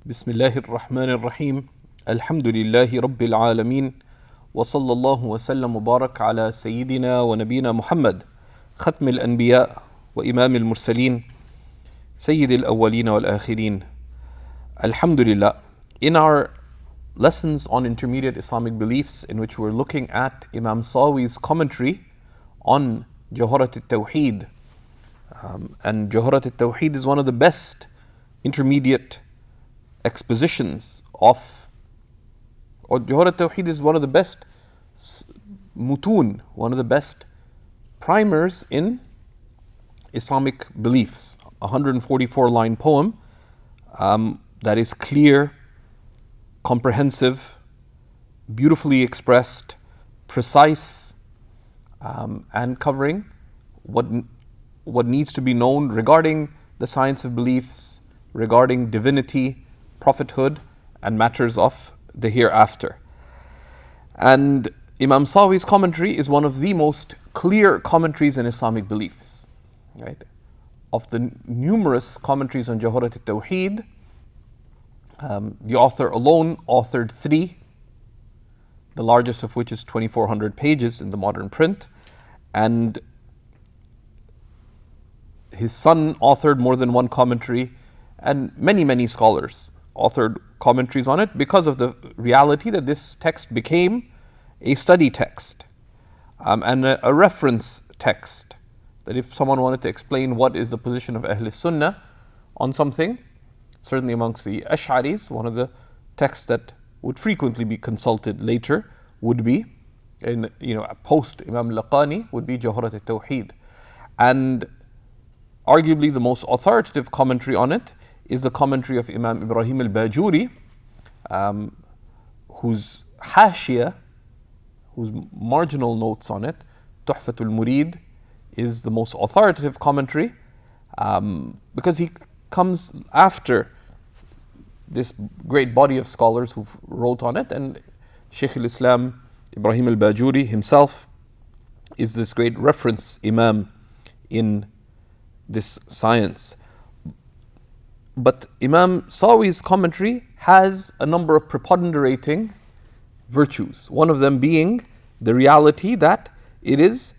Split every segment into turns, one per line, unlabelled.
بسم الله الرحمن الرحيم الحمد لله رب العالمين وصلى الله وسلم وبارك على سيدنا ونبينا محمد ختم الأنبياء وإمام المرسلين سيد الأولين والآخرين. Alhamdulillah. In our lessons on intermediate Islamic beliefs, in which we're looking at Imam Sawi's commentary on Jawhara al-Tawhid, and Jawhara al-Tawhid is one of the best intermediate expositions of, or Jawhara al-Tawhid is one of the best mutun, one of the best primers in Islamic beliefs. 144 line poem that is clear, comprehensive, beautifully expressed, precise, and covering what needs to be known regarding the science of beliefs, regarding divinity, prophethood, and matters of the hereafter. And Imam Sawi's commentary is one of the most clear commentaries in Islamic beliefs. Right? Of the numerous commentaries on Jawhara al-Tawhid, the author alone authored 3, the largest of which is 2,400 pages in the modern print, and his son authored more than one commentary, and many scholars authored commentaries on it because of the reality that this text became a study text and a reference text. That if someone wanted to explain what is the position of Ahl Sunnah on something, certainly amongst the Ash'aris, one of the texts that would frequently be consulted later would be, post Imam Laqqani, would be Jawhara al-Tawhid. And arguably the most authoritative commentary on it is the commentary of Imam Ibrahim al-Bajuri, whose hashia, whose marginal notes on it, Tuhfatul Murid, is the most authoritative commentary because he comes after this great body of scholars who wrote on it, and Shaykh al-Islam Ibrahim al-Bajuri himself is this great reference imam in this science. But Imam Sawi's commentary has a number of preponderating virtues, one of them being the reality that it is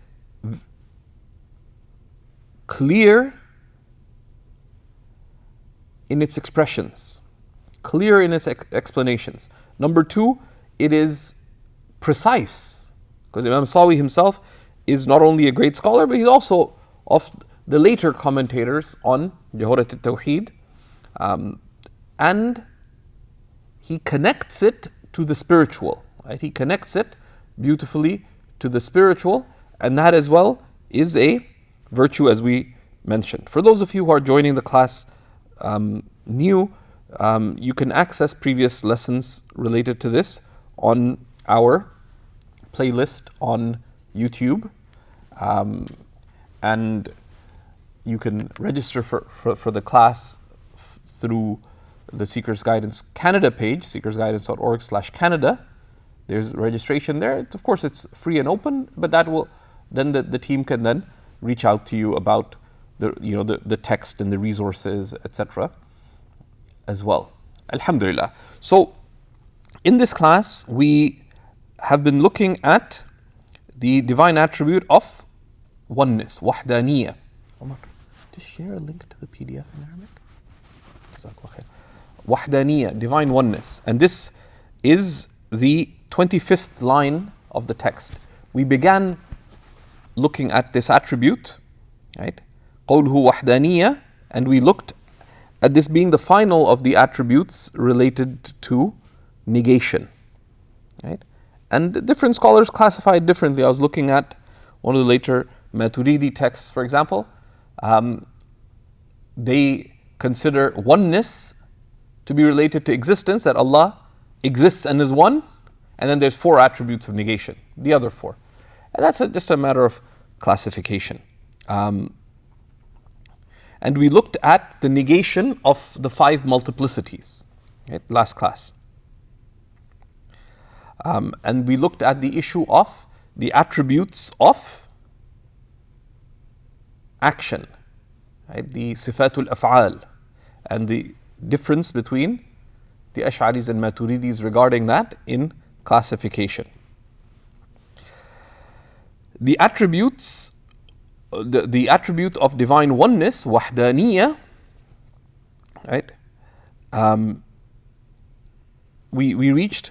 clear in its expressions, clear in its explanations. Number 2, it is precise, because Imam Sawi himself is not only a great scholar, but he's also of the later commentators on Jawhara al-Tawhid, and he connects it to the spiritual. Right? He connects it beautifully to the spiritual, and that as well is a virtue, as we mentioned. For those of you who are joining the class new, you can access previous lessons related to this on our playlist on YouTube, and you can register for the class through the Seeker's Guidance Canada page, seekersguidance.org/Canada. There's registration there. Of course, it's free and open, but that will then the team can then reach out to you about the text and the resources, etc. as well. Alhamdulillah. So, in this class, we have been looking at the divine attribute of oneness, wahdaniyah. Omar, just share a link to the PDF in Arabic. Wahdaniyah, divine oneness. And this is the 25th line of the text. We began looking at this attribute, right? قوله وحدانية, and we looked at this being the final of the attributes related to negation, right? And different scholars classify it differently. I was looking at one of the later Maturidi texts, for example. They consider oneness to be related to existence, that Allah exists and is one, and then there's 4 attributes of negation, the other 4. And that's just a matter of classification. And we looked at the negation of the 5 multiplicities, right, last class. And we looked at the issue of the attributes of action, right? The sifatul af'al, and the difference between the Ash'aris and Maturidis regarding that in classification. The attributes, the attribute of divine oneness, wahdaniyah, right? We reached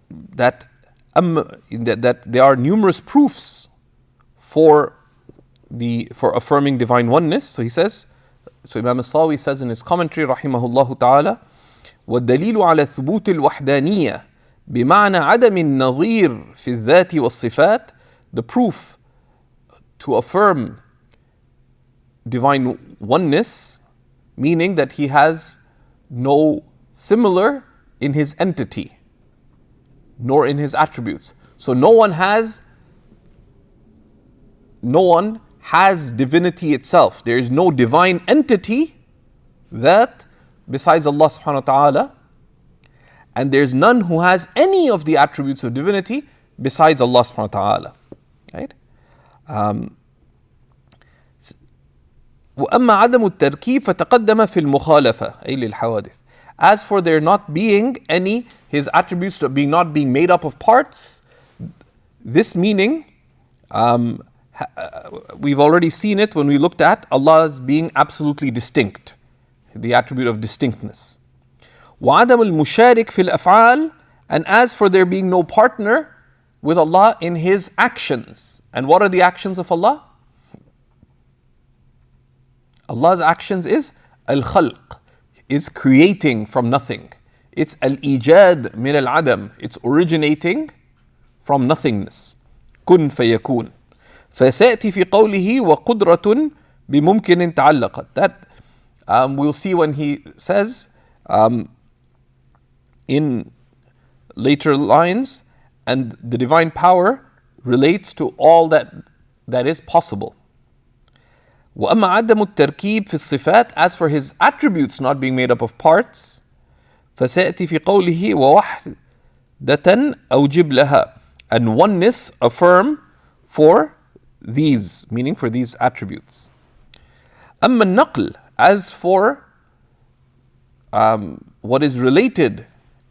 that there are numerous proofs for affirming divine oneness. So he says, so Imam Sawi says in his commentary, rahimahullah ta'ala, وَالدَّلِيلُ عَلَى ثُبُوتِ الْوَحْدَانِيَّةِ بِمَعْنَى عَدَمِ النَّظِيرِ فِي الذَّاتِ وَالصِّفَاتِ. The proof to affirm divine oneness, meaning that he has no similar in his entity, nor in his attributes. So no one has divinity itself. There is no divine entity that besides Allah subhanahu wa ta'ala, and there's none who has any of the attributes of divinity besides Allah subhanahu wa ta'ala. Right? وأما عدم التركيب فتقدم في المخالفة أي للحوادث. As for there not being any, his attributes not being made up of parts, this meaning, we've already seen it when we looked at Allah's being absolutely distinct, the attribute of distinctness. وعدم المشارك في الأفعال, and as for there being no partner with Allah in His actions. And what are the actions of Allah? Allah's actions is al-khalq, is creating from nothing. It's al-ijad min al-adam, it's originating from nothingness. كن فيكون. فسيأتي في قوله وقدرة بممكن تعلقت. That we'll see when he says in later lines, and the divine power relates to all that is possible. وأما عدم التركيب في الصفات, as for his attributes not being made up of parts, فسيأتي في قوله ووحدة أوجب لها, and oneness affirm for these, meaning for these attributes. أما النقل, as for what is related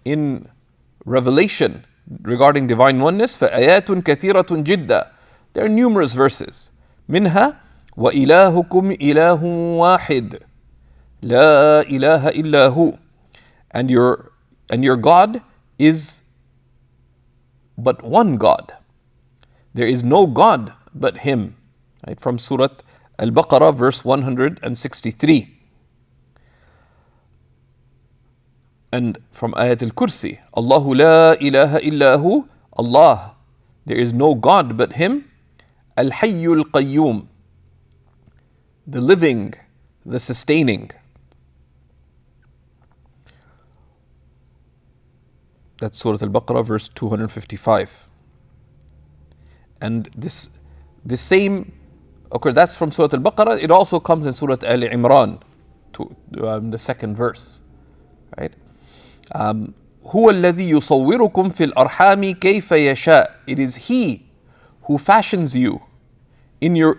in revelation regarding divine oneness, فآيات كثيرة جدا, there are numerous verses. منها وإلهكم إله واحد لا إله إلا هو, and your God is but one God. There is no God but Him. Right? From Surat Al-Baqarah, verse 163. And from Ayat Al-Kursi, Allahu la ilaha illa hu, Allah, there is no God but Him. Al-Hayyul Qayyum, the living, the sustaining. That's Surah Al-Baqarah, verse 255. And this same, okay, that's from Surah Al-Baqarah. It also comes in Surah Al-Imran, the second verse. Right? هو الذي يصوركم في الأرحام كيف يشاء. It is He who fashions you in your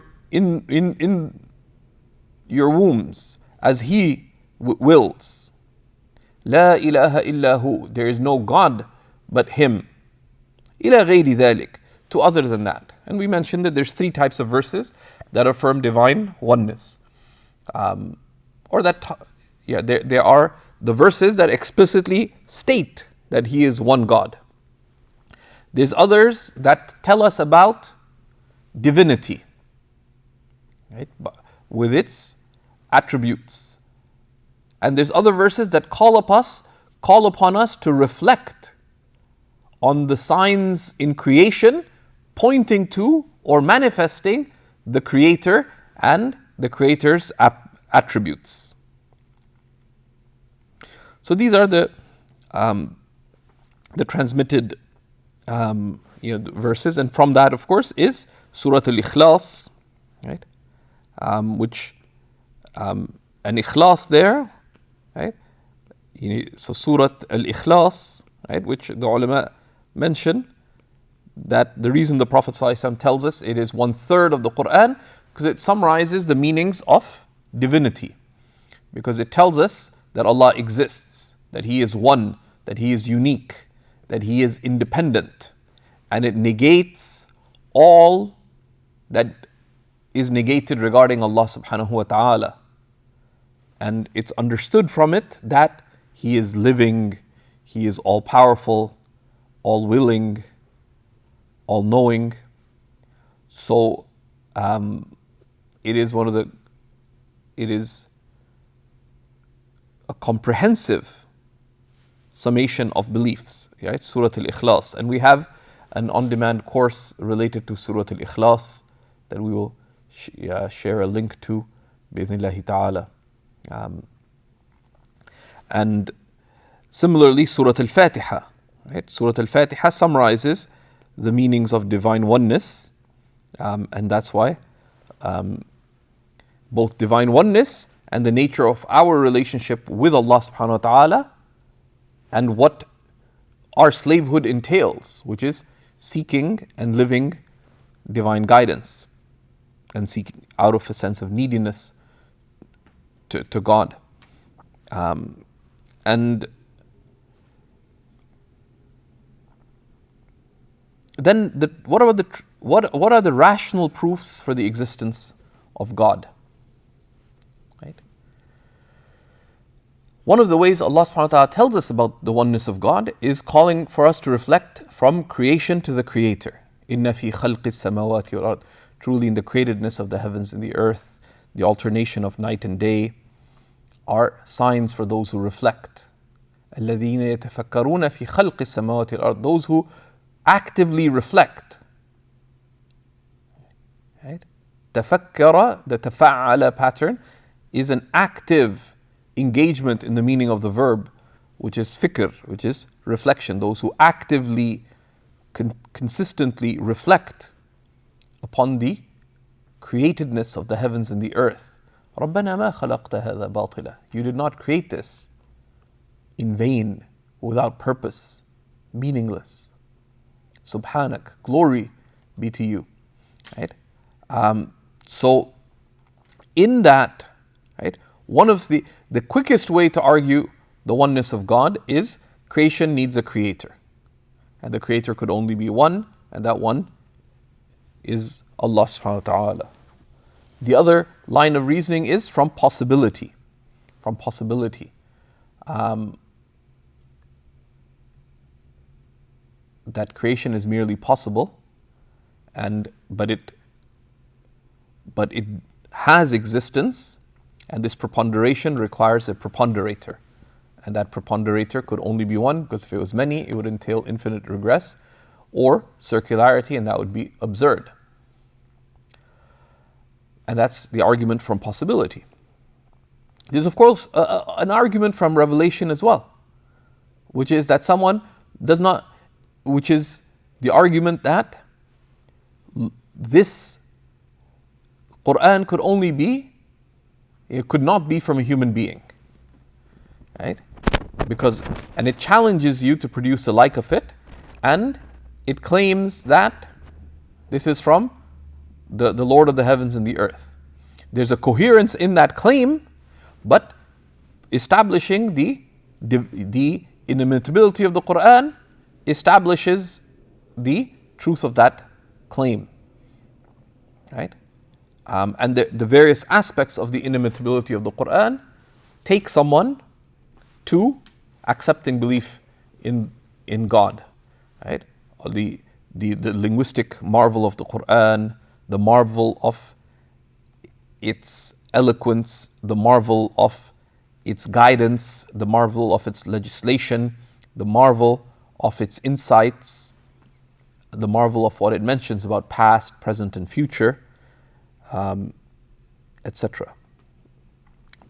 wombs as He wills. لا إله إلا هو, there is no God but Him. إلى غير ذلك, to other than that. And we mentioned that there's 3 types of verses that affirm divine oneness. There are the verses that explicitly state that He is one God. There's others that tell us about divinity, right, with its attributes. And there's other verses that call upon us to reflect on the signs in creation pointing to or manifesting the Creator and the Creator's attributes. So these are the transmitted verses, and from that, of course, is Surat Al-Ikhlas, right? Which an Ikhlas there, right? So Surat Al-Ikhlas, right, which the ulama mention that the reason the Prophet ﷺ tells us it is 1/3 of the Quran, because it summarizes the meanings of divinity. because it tells us that Allah exists, that He is one, that He is unique, that He is independent, and it negates all that is negated regarding Allah subhanahu wa ta'ala. And it's understood from it that He is living, He is all powerful, all willing, all knowing. So it is a comprehensive summation of beliefs, right? Surat Al-Ikhlas. And we have an on-demand course related to Surat Al-Ikhlas that we will share a link to, bi'idhnillahi ta'ala. And similarly, Surat Al-Fatihah, right? Surat Al-Fatihah summarizes the meanings of divine oneness, and that's why both divine oneness and the nature of our relationship with Allah subhanahu wa ta'ala and what our slavehood entails, which is seeking and living divine guidance and seeking out of a sense of neediness to God. And then what are the rational proofs for the existence of God? Right? One of the ways Allah subhanahu wa ta'ala tells us about the oneness of God is calling for us to reflect from creation to the Creator. Inna fi khalqis samawati wal ard. Truly in the createdness of the heavens and the earth, the alternation of night and day are signs for those who reflect. الَّذِينَ يَتَفَكَّرُونَ فِي خَلْقِ السَّمَاوَاتِ وَالْأَرْضِ. Those who actively reflect. Right? تَفَكَّرَ, the تَفَعَّلَ pattern, is an active engagement in the meaning of the verb, which is fikr, which is reflection. Those who actively, consistently reflect upon the createdness of the heavens and the earth. رَبَّنَا مَا خَلَقْتَ هَذَا بَاطِلًا. You did not create this in vain, without purpose, meaningless. Subhanak, glory be to you. Right? So, in that, right, one of the quickest way to argue the oneness of God is creation needs a creator. And the creator could only be one, and that one is Allah subhanahu wa ta'ala. The other line of reasoning is from possibility. From possibility. That creation is merely possible, but it has existence, and this preponderation requires a preponderator. And that preponderator could only be one, because if it was many, it would entail infinite regress or circularity, and that would be absurd. And that's the argument from possibility. There's of course an argument from revelation as well, which is that which is the argument that this Quran could not be from a human being. Right? And it challenges you to produce a like of it, and it claims that this is from the Lord of the heavens and the earth. There's a coherence in that claim, but establishing the inimitability of the Quran establishes the truth of that claim. Right? And the various aspects of the inimitability of the Quran take someone to accepting belief in God. Right? The linguistic marvel of the Quran, the marvel of its eloquence, the marvel of its guidance, the marvel of its legislation, the marvel of its insights, the marvel of what it mentions about past, present, and future, etc.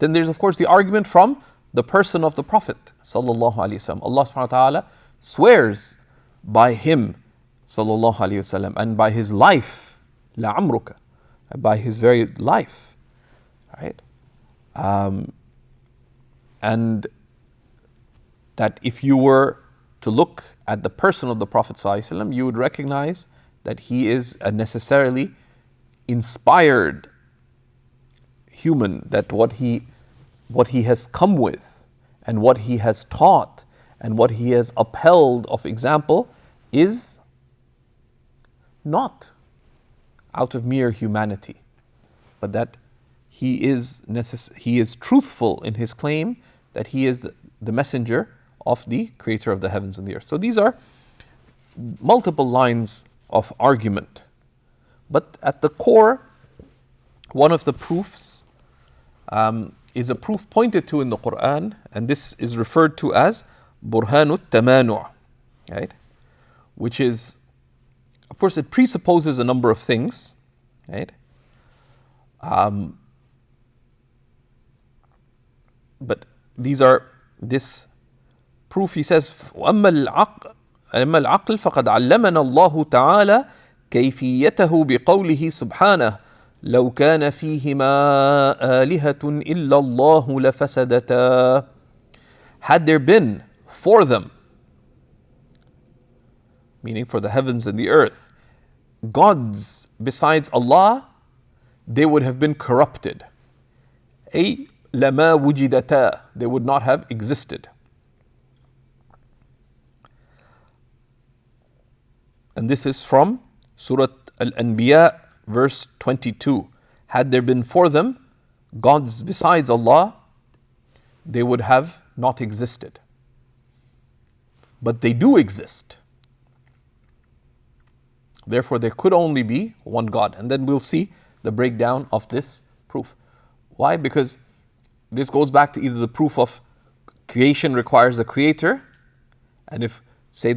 Then there's of course the argument from the person of the Prophet sallallahu alaihi wasallam. Allah subhanahu wa ta'ala swears by him sallallahu alaihi wasallam and by his life, la'amruka, by his very life, right? And that if you were to look at the person of the Prophet sallallahu alaihi wasallam, you would recognize that he is a necessarily inspired human, that what he what he has come with and what he has taught and what he has upheld of example is not out of mere humanity, but that he is truthful in his claim that he is the messenger of the creator of the heavens and the earth. So these are multiple lines of argument. But at the core, one of the proofs is a proof pointed to in the Quran, and this is referred to as Burhanut Tamanu', right? Which is, of course, it presupposes a number of things, right? But this proof, he says, أما العقل فقد علمنا الله تعالى كيفيته بقوله سبحانه لو كان فيهما آلهة إلا الله لفسدتا. Had there been for them, meaning for the heavens and the earth, gods besides Allah, they would have been corrupted. أي لما وجدتا, they would not have existed. And this is from Surat Al-Anbiya, verse 22. Had there been for them gods besides Allah, they would have not existed. But they do exist. Therefore, there could only be one God. And then we'll see the breakdown of this proof. Why? Because this goes back to either the proof of creation requires a creator, and if, say,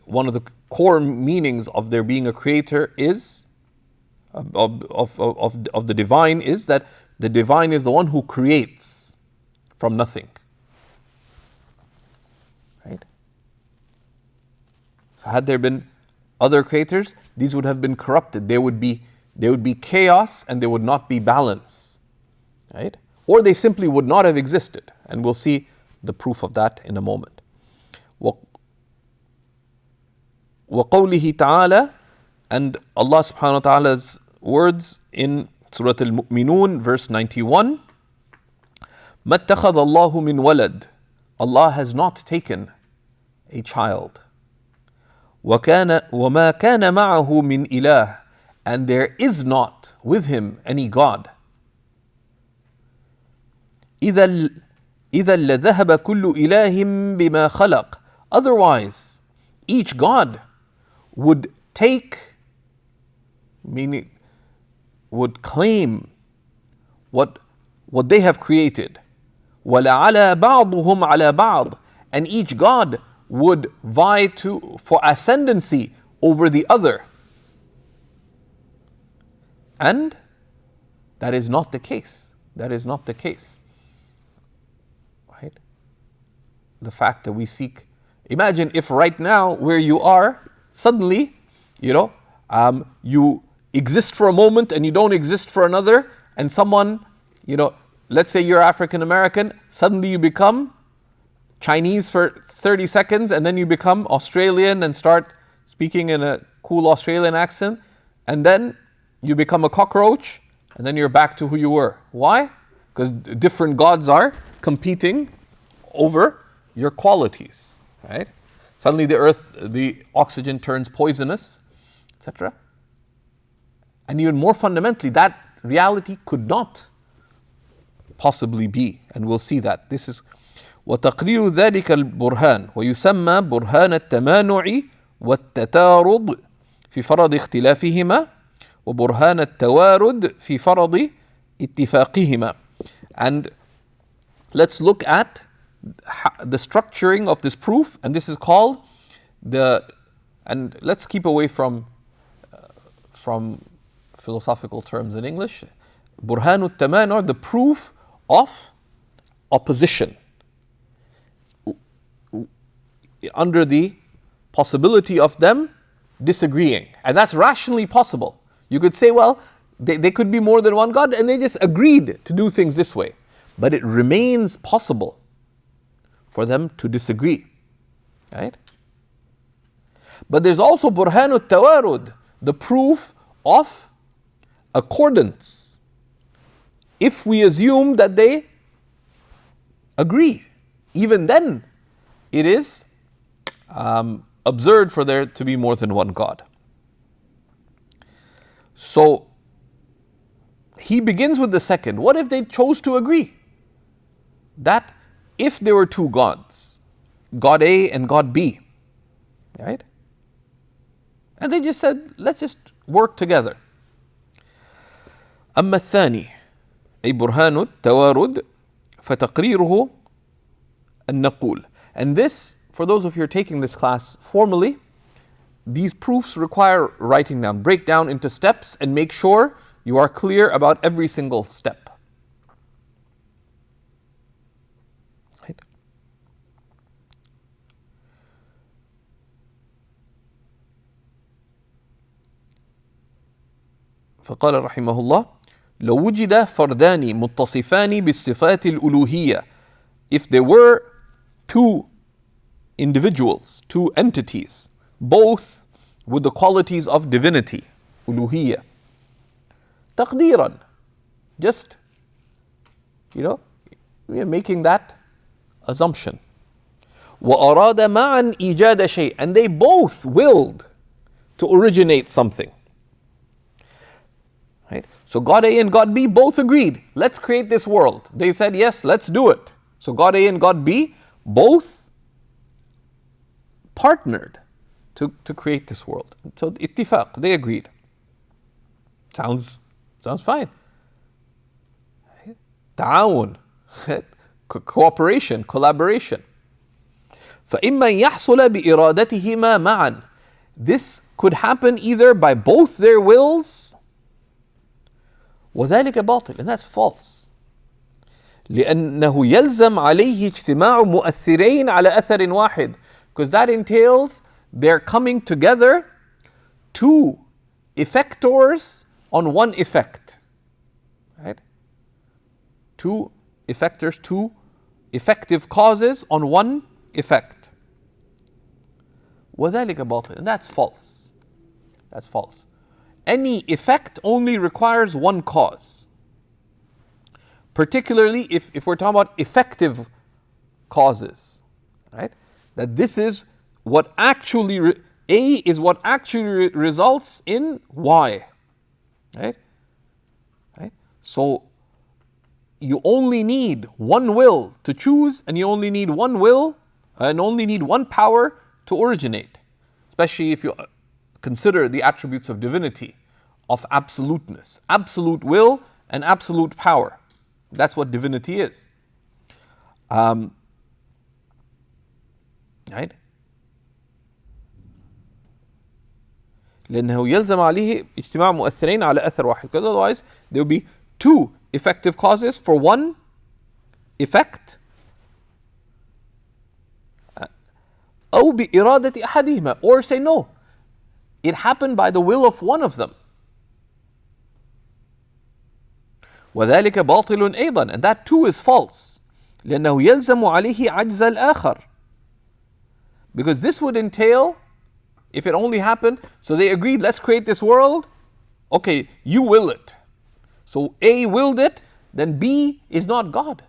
one of the core meanings of there being a creator is of the divine is that the divine is the one who creates from nothing, right? So had there been other creators, these would have been corrupted. There would be chaos and there would not be balance, right? Or they simply would not have existed, and we'll see the proof of that in a moment. وَقَوْلِهِ تَعَالَى, and Allah subhanahu wa ta'ala's words in Surat Al-Mu'minun, verse 91, مَا اتَّخَذَ اللَّهُ مِنْ وَلَدٍ, Allah has not taken a child. وَمَا كَانَ مَعَهُ مِنْ إِلَهٍ, and there is not with him any God. إِذَا لَذَهَبَ كُلُّ إِلَهٍ بِمَا خَلَقٍ, otherwise each God would take, meaning would claim what they have created. وَلَعَلَى بَعْضُهُمْ عَلَى بَعْضٍ, and each God would vie for ascendancy over the other. And that is not the case. That is not the case. Right? The fact that we seek, imagine if right now where you are, suddenly, you exist for a moment and you don't exist for another, and someone, let's say you're African American, suddenly you become Chinese for 30 seconds and then you become Australian and start speaking in a cool Australian accent, and then you become a cockroach and then you're back to who you were. Why? Because different gods are competing over your qualities, right? Suddenly the oxygen turns poisonous, etc. And even more fundamentally, that reality could not possibly be. And we'll see that. This is وَتَقْرِيرُ ذَلِكَ الْبُرْهَانِ وَيُسَمَّى بُرْهَانَ التَّمَانُعِ وَالتَّتَارُضِ فِي فَرَضِ اخْتِلَافِهِمَا وَبُرْهَانَ التَّوَارُدِ فِي فَرَضِ اتِّفَاقِهِمَا. And let's look at the structuring of this proof, and this is called and let's keep away from philosophical terms in English. Burhanut Tamanu', the proof of opposition, under the possibility of them disagreeing. And that's rationally possible. You could say, well, they could be more than one God and they just agreed to do things this way. But it remains possible for them to disagree, right? But there's also Burhanut Tawarud, the proof of accordance. If we assume that they agree. Even then, it is absurd for there to be more than one God. So, he begins with the second. What if they chose to agree that if there were two gods, God A and God B, right? And they just said, let's just work together. أما الثاني أي برهان التوارد فتقريره أن نقول. And this, for those of you who are taking this class formally, these proofs require writing down. Break down into steps and make sure you are clear about every single step. Right? فقال رحمه الله: لو وجد فردان متصفان بالصفات الألوهية. If there were two individuals, two entities, both with the qualities of divinity, uluhiyya, taqdeeran, just, we are making that assumption. وأراد معا إيجاد شيء, and they both willed to originate something. Right? So God A and God B both agreed, let's create this world. They said, yes, let's do it. So God A and God B both partnered to create this world. So ittifaq, they agreed. Sounds fine. Ta'awun, cooperation, collaboration. فإما يحصل بإرادتهما معا. This could happen either by both their wills, وذلك باطل, and that's false. لأنه يلزم عليه اجتماع مؤثرين على أثر واحد, because that entails they're coming together, two effectors on one effect. Right? Two effectors, two effective causes on one effect. وذلك باطل, and that's false. That's false. Any effect only requires one cause. Particularly if we're talking about effective causes, right? That this is what actually, A is what actually results in Y, right? Right? So you only need one will to choose, and you only need one will, and only need one power to originate. Especially if you consider the attributes of divinity, of absoluteness, absolute will and absolute power. That's what divinity is. Right? لأنه يلزم عليه اجتماع مؤثرين على أثر واحد. Because otherwise there will be two effective causes for one effect. أو بإرادة أحدهما, or say no, it happened by the will of one of them. وذلك باطل أيضا, and that too is false. لأنه يلزم عليه عجز الآخر. Because this would entail, if it only happened, so they agreed, let's create this world. Okay, you will it. So A willed it, then B is not God.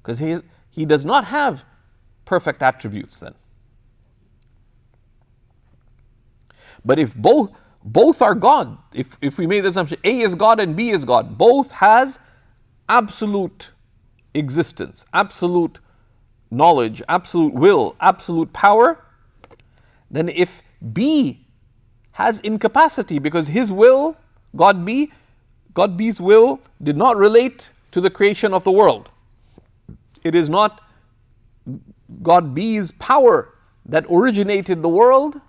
Because he does not have perfect attributes then. But if both are God, if we made the assumption A is God and B is God, both has absolute existence, absolute knowledge, absolute will, absolute power, then if B has incapacity because his will, God B's will did not relate to the creation of the world. It is not God B's power that originated the world,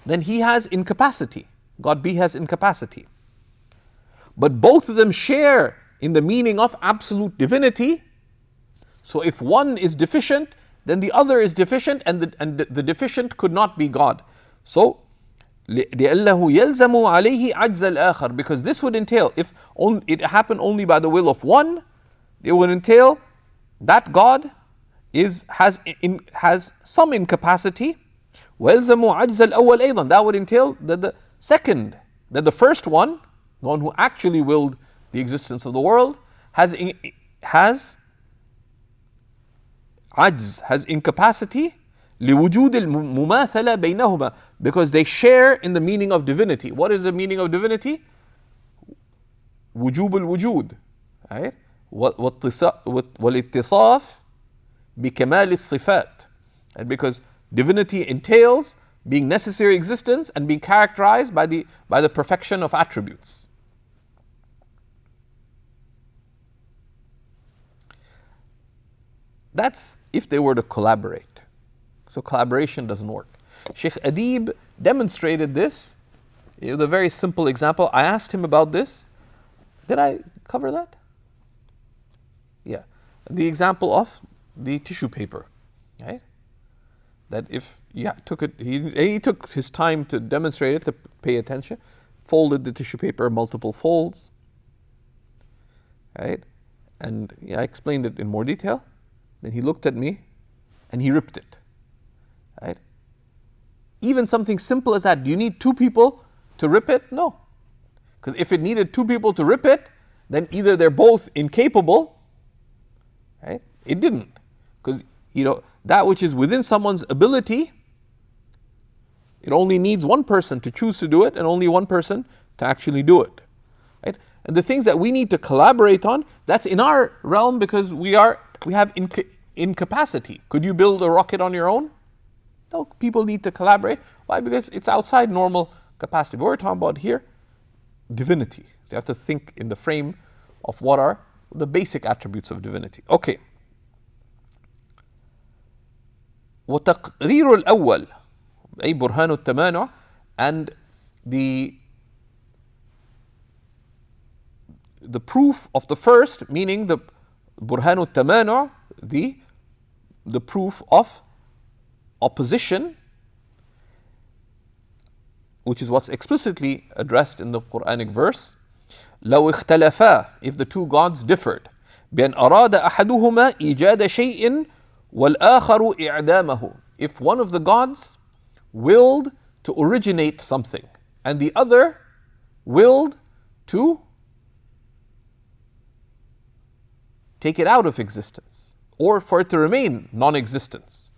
then he has incapacity. God B has incapacity. But both of them share in the meaning of absolute divinity. So if one is deficient, then the other is deficient, and the deficient could not be God. So لأنه يلزم عليه عجز الآخر, because this would entail, if it happened only by the will of one, it would entail that God has some incapacity. ويلزم عجز الأول أيضا, that would entail that the first one, the one who actually willed the existence of the world, has عجز, has incapacity, لوجود المماثلة بينهما, because they share in the meaning of divinity. What is the meaning of divinity? وجوب الوجود, right? والاتصاف بكمال الصفات, and because divinity entails being necessary existence and being characterized by the perfection of attributes. That's if they were to collaborate. So collaboration doesn't work. Sheikh Adib demonstrated this with a very simple example. I asked him about this. Did I cover that? Yeah. The example of the tissue paper, right? That if, he took his time to demonstrate it, to pay attention, folded the tissue paper multiple folds, right? And I explained it in more detail. Then he looked at me and he ripped it, right? Even something simple as that, do you need two people to rip it? No. Because if it needed two people to rip it, then either they're both incapable, right? It didn't. Because, that which is within someone's ability, it only needs one person to choose to do it and only one person to actually do it, right? And the things that we need to collaborate on, that's in our realm because we have incapacity. Could you build a rocket on your own? No, people need to collaborate. Why? Because it's outside normal capacity. But we're talking about here, divinity. So you have to think in the frame of what are the basic attributes of divinity. Okay. وتقرير الأول أي برهان التمانع, and the proof of the first, meaning the برهان التمانع, the proof of opposition, which is what's explicitly addressed in the Quranic verse. لو اختلفا, if the two gods differed, بأن أراد أحدهما إيجاد شيء والآخر إعدامه. If one of the gods willed to originate something and the other willed to take it out of existence, or for it to remain non-existent,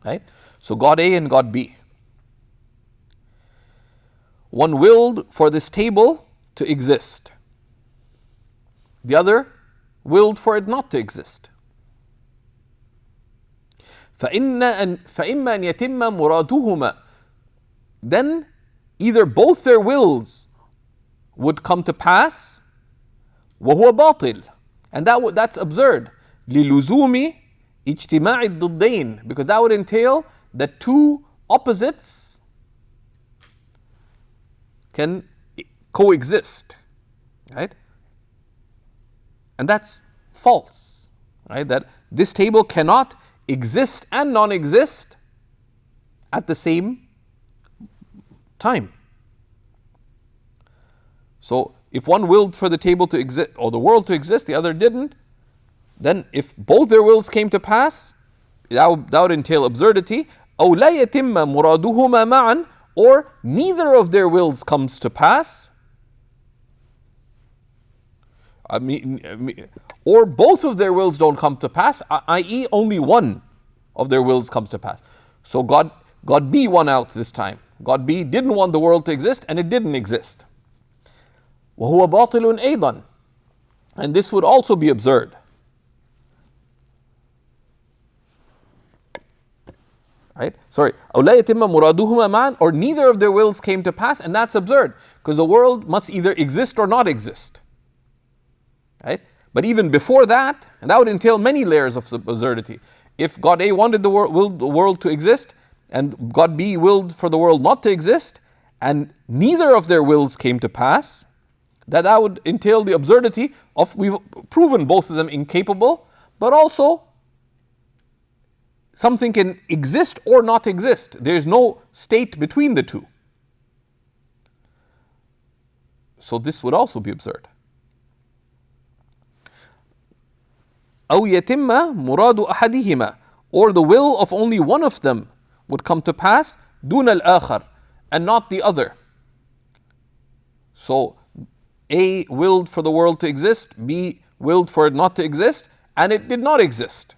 right? So God A and God B. One willed for this table to exist. The other willed for it not to exist. فإما أن يتم مرادهما, then either both their wills would come to pass, وهو باطل, and that's absurd, للزوم اجتماع الضدين, because that would entail that two opposites can coexist, right? And that's false, right? That this table cannot exist and non-exist at the same time. So if one willed for the table to exist or the world to exist, the other didn't, then if both their wills came to pass, that would entail absurdity. أو لا يتم مرادهما معا, or neither of their wills comes to pass. Or both of their wills don't come to pass, i.e. only one of their wills comes to pass. So God B won out this time. God B didn't want the world to exist and it didn't exist. وهو باطل أيضا, and this would also be absurd. Right? Sorry. أو لا يتم مرادهما معا, or neither of their wills came to pass, and that's absurd because the world must either exist or not exist. Right? But even before that, and that would entail many layers of absurdity. If God A wanted willed the world to exist, and God B willed for the world not to exist, and neither of their wills came to pass, that would entail the absurdity of, we've proven both of them incapable, but also something can exist or not exist. There is no state between the two. So this would also be absurd. أو يتم مراد أحدهما, or the will of only one of them would come to pass, دون الآخر, and not the other. So A willed for the world to exist, B willed for it not to exist, and it did not exist.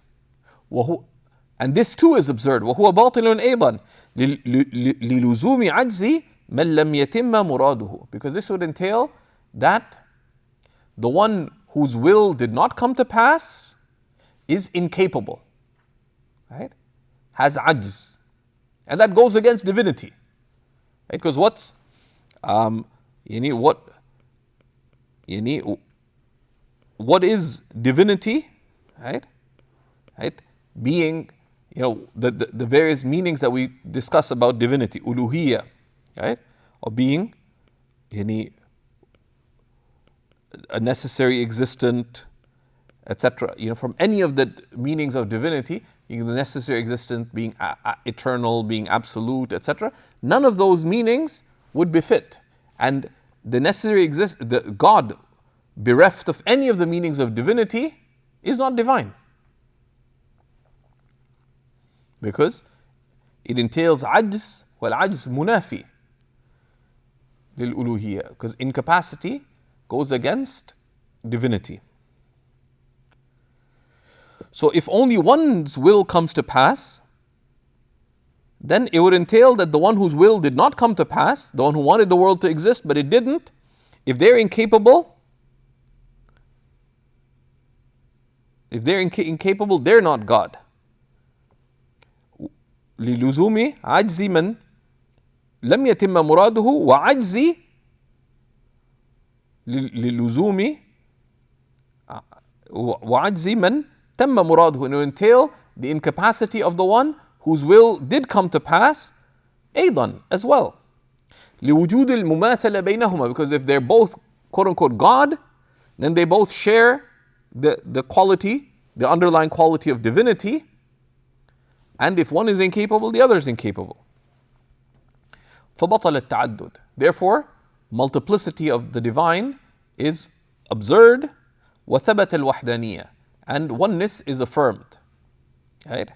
And this too is absurd. وهو باطل أيضا للزوم عجز من لم يتم مراده. Because this would entail that the one whose will did not come to pass is incapable, right? Has ajz. And that goes against divinity. Right? Because what is divinity? Right? Being, the various meanings that we discuss about divinity, uluhiyya, right? Or being a necessary existent, etc. From any of the meanings of divinity, the necessary existent, being eternal, being absolute, etc. None of those meanings would befit. And the necessary the God bereft of any of the meanings of divinity is not divine. Because it entails ajz, wal ajz munafi lil uluhiyya. Because incapacity goes against divinity. So if only one's will comes to pass, then it would entail that the one whose will did not come to pass, the one who wanted the world to exist but it didn't, if they're incapable, they're not God. للزوم عجز من لم يتم مراده وعجز للزوم وعجز من تم مراده. And it will entail the incapacity of the one whose will did come to pass أيضا as well. لوجود المماثلة بينهما. Because if they're both quote unquote God, then they both share the quality, the underlying quality of divinity. And if one is incapable, the other is incapable. فبطل التعدد. Therefore, multiplicity of the divine is absurd. وثبت الوحدانية. And oneness is affirmed. Right?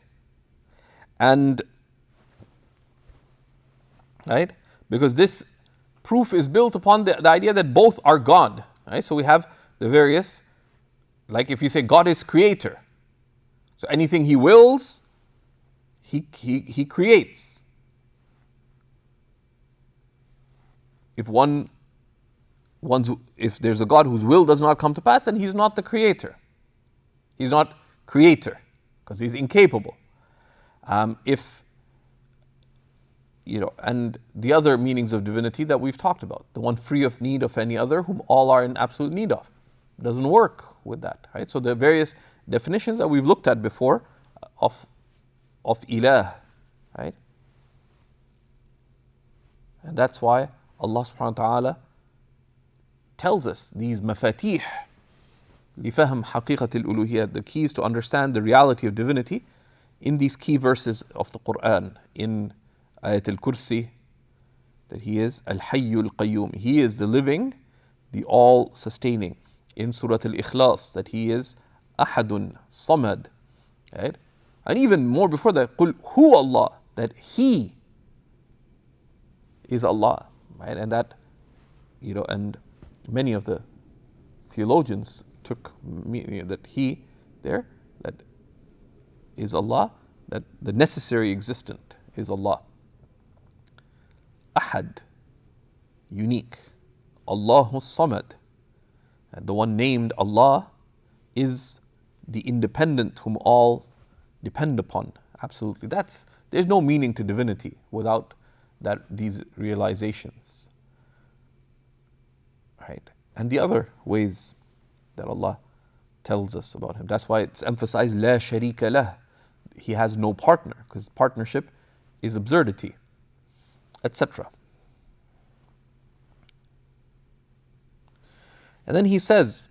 And right? Because this proof is built upon the idea that both are God. Right? So we have the various, like if you say God is creator. So anything he wills, he creates. If if there's a God whose will does not come to pass, then he's not the creator. He's not creator because he's incapable. And the other meanings of divinity that we've talked about, the one free of need of any other, whom all are in absolute need of, doesn't work with that, right? So the various definitions that we've looked at before of ilah, right? And that's why Allah subhanahu wa ta'ala tells us these mafatih لفهم حقيقة الألوهية, the keys to understand the reality of divinity, in these key verses of the Quran. In Ayat al-Kursi, that he is al-Hayyul Qayyum, he is the living, the all-sustaining. In Surat Al-Ikhlas, that he is Ahadun Samad, right? And even more before that, Qul Hu Allah, that he is Allah, right? And that, and many of the theologians took that he there, that is Allah, that the necessary existent is Allah. Ahad, unique. Allahu Samad, and the one named Allah is the independent whom all depend upon. Absolutely. There's no meaning to divinity without these realizations. Right? And the other ways that Allah tells us about him. That's why it's emphasized La sharika lah. He has no partner, because partnership is absurdity, etc. And then he says,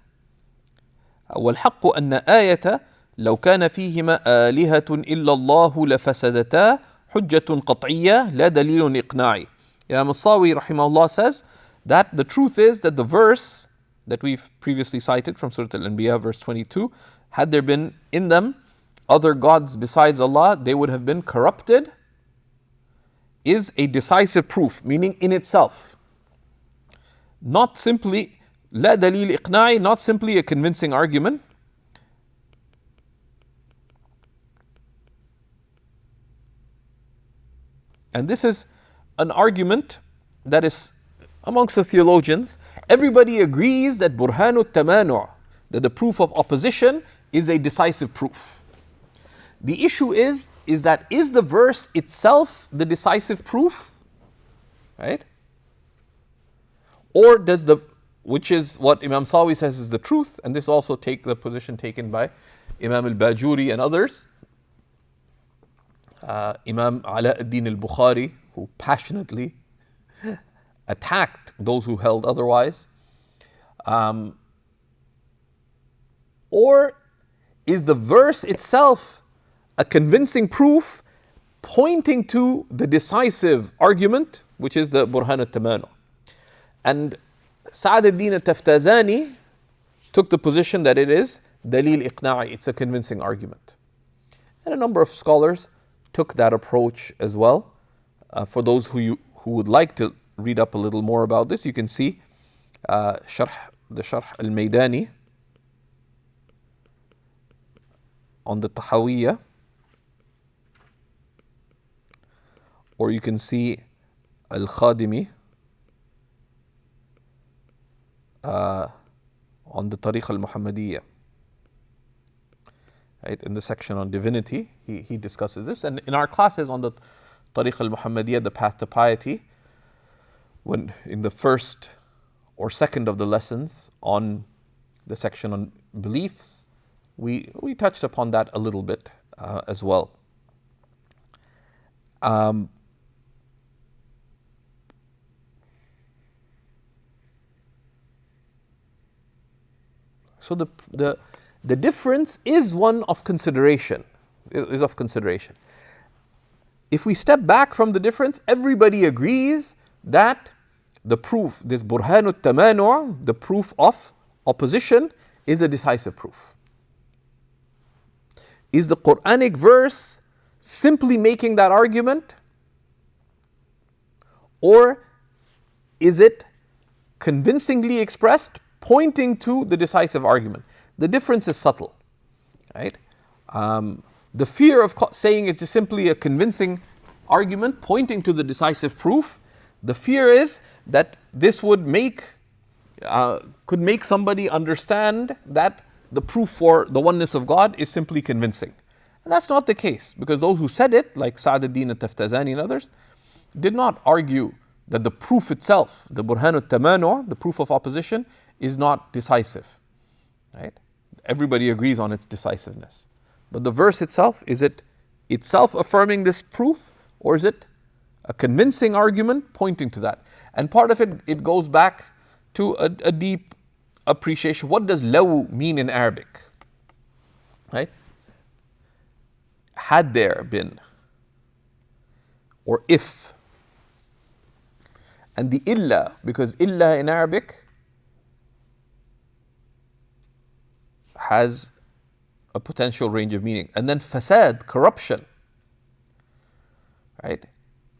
وَالْحَقُّ أَنَّ آيَةَ لَوْ كَانَ فِيهِمَا آلِهَةٌ إِلَّا اللَّهُ لَفَسَدَتَا حُجَّةٌ قَطْعِيَّةٌ لَا دَلِيلٌ إِقْنَاعِ. Imam Sawi rahimahullah says that the truth is that the verse that we've previously cited from Surat Al-Anbiya, verse 22, had there been in them other gods besides Allah, they would have been corrupted, is a decisive proof, meaning in itself. Not simply, لا دليل إقناعي, not simply a convincing argument, And this is an argument that is amongst the theologians. Everybody agrees that burhanu tamanu', that the proof of opposition is a decisive proof. The issue is that is the verse itself the decisive proof? Right? Or does which is what Imam Sawi says is the truth, and this also take the position taken by Imam al-Bajuri and others. Imam Ala ad-Din al-Bukhari, who passionately attacked those who held otherwise. Or is the verse itself a convincing proof pointing to the decisive argument, which is the Burhan al-Tamanu? And Sa'ad al-Din al-Taftazani took the position that it is Dalil Iqna'i, it's a convincing argument. And a number of scholars took that approach as well. For those who would like to read up a little more about this, you can see the Sharh al-Maydani on the Tahawiyya, or you can see al-Khadimi on the Tariq al-Muhammadiyya. Right, in the section on divinity, he discusses this. And in our classes on the Tariq al-Muhammadiyya, the path to piety, when in the first or second of the lessons on the section on beliefs, we touched upon that a little bit as well. So the difference is one of consideration, is of consideration. If we step back from the difference, everybody agrees that the proof, this burhanu tamanu', the proof of opposition, is a decisive proof. Is the Quranic verse simply making that argument? Or is it convincingly expressed, pointing to the decisive argument? The difference is subtle, right? The fear of saying it's simply a convincing argument pointing to the decisive proof, the fear is that this would could make somebody understand that the proof for the oneness of God is simply convincing. And that's not the case, because those who said it, like Sa'ad al-Din al-Taftazani and others, did not argue that the proof itself, the burhan al-tamanu', the proof of opposition, is not decisive. Right? Everybody agrees on its decisiveness. But the verse itself, is it itself affirming this proof, or is it a convincing argument pointing to that? And part of it goes back to a deep appreciation. What does law mean in Arabic? Right? Had there been, or if. And the illa, because illa in Arabic has a potential range of meaning. And then fasad, corruption. Right?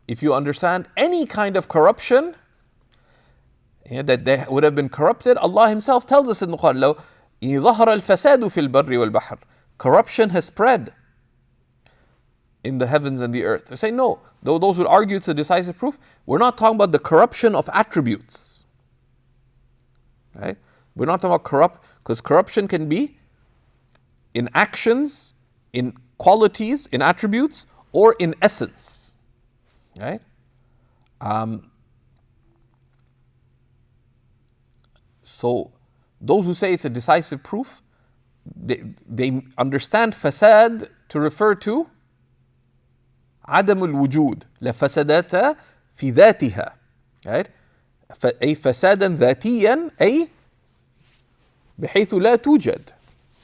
If you understand any kind of corruption, that they would have been corrupted, Allah Himself tells us in the Quran, لو ظهر الفساد في البر والبحر. Corruption has spread in the heavens and the earth. They say no. Though those would argue it's a decisive proof, we're not talking about the corruption of attributes. Right? We're not talking about because corruption can be in actions, in qualities, in attributes, or in essence. Right? So those who say it's a decisive proof, they understand fasad to refer to عدم الوجود لفسدتها في ذاتها. Right? أي فسادا ذاتيا أي بحيث لا توجد.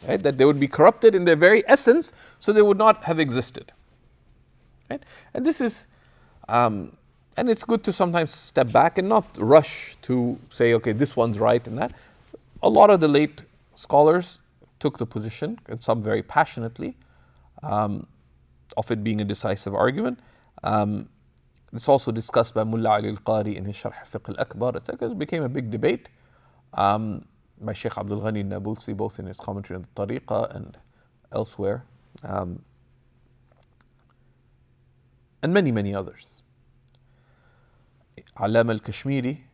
Right? That they would be corrupted in their very essence, so they would not have existed. Right? And this is, and it's good to sometimes step back and not rush to say, okay, this one's right and that. A lot of the late scholars took the position, and some very passionately, of it being a decisive argument. It's also discussed by Mullah Ali al-Qari in his Sharh Fiqh al-Akbar. It became a big debate by Shaykh Abdul Ghani al-Nabulsi, both in his commentary on the Tariqah and elsewhere, and many, many others. Alama al-Kashmiri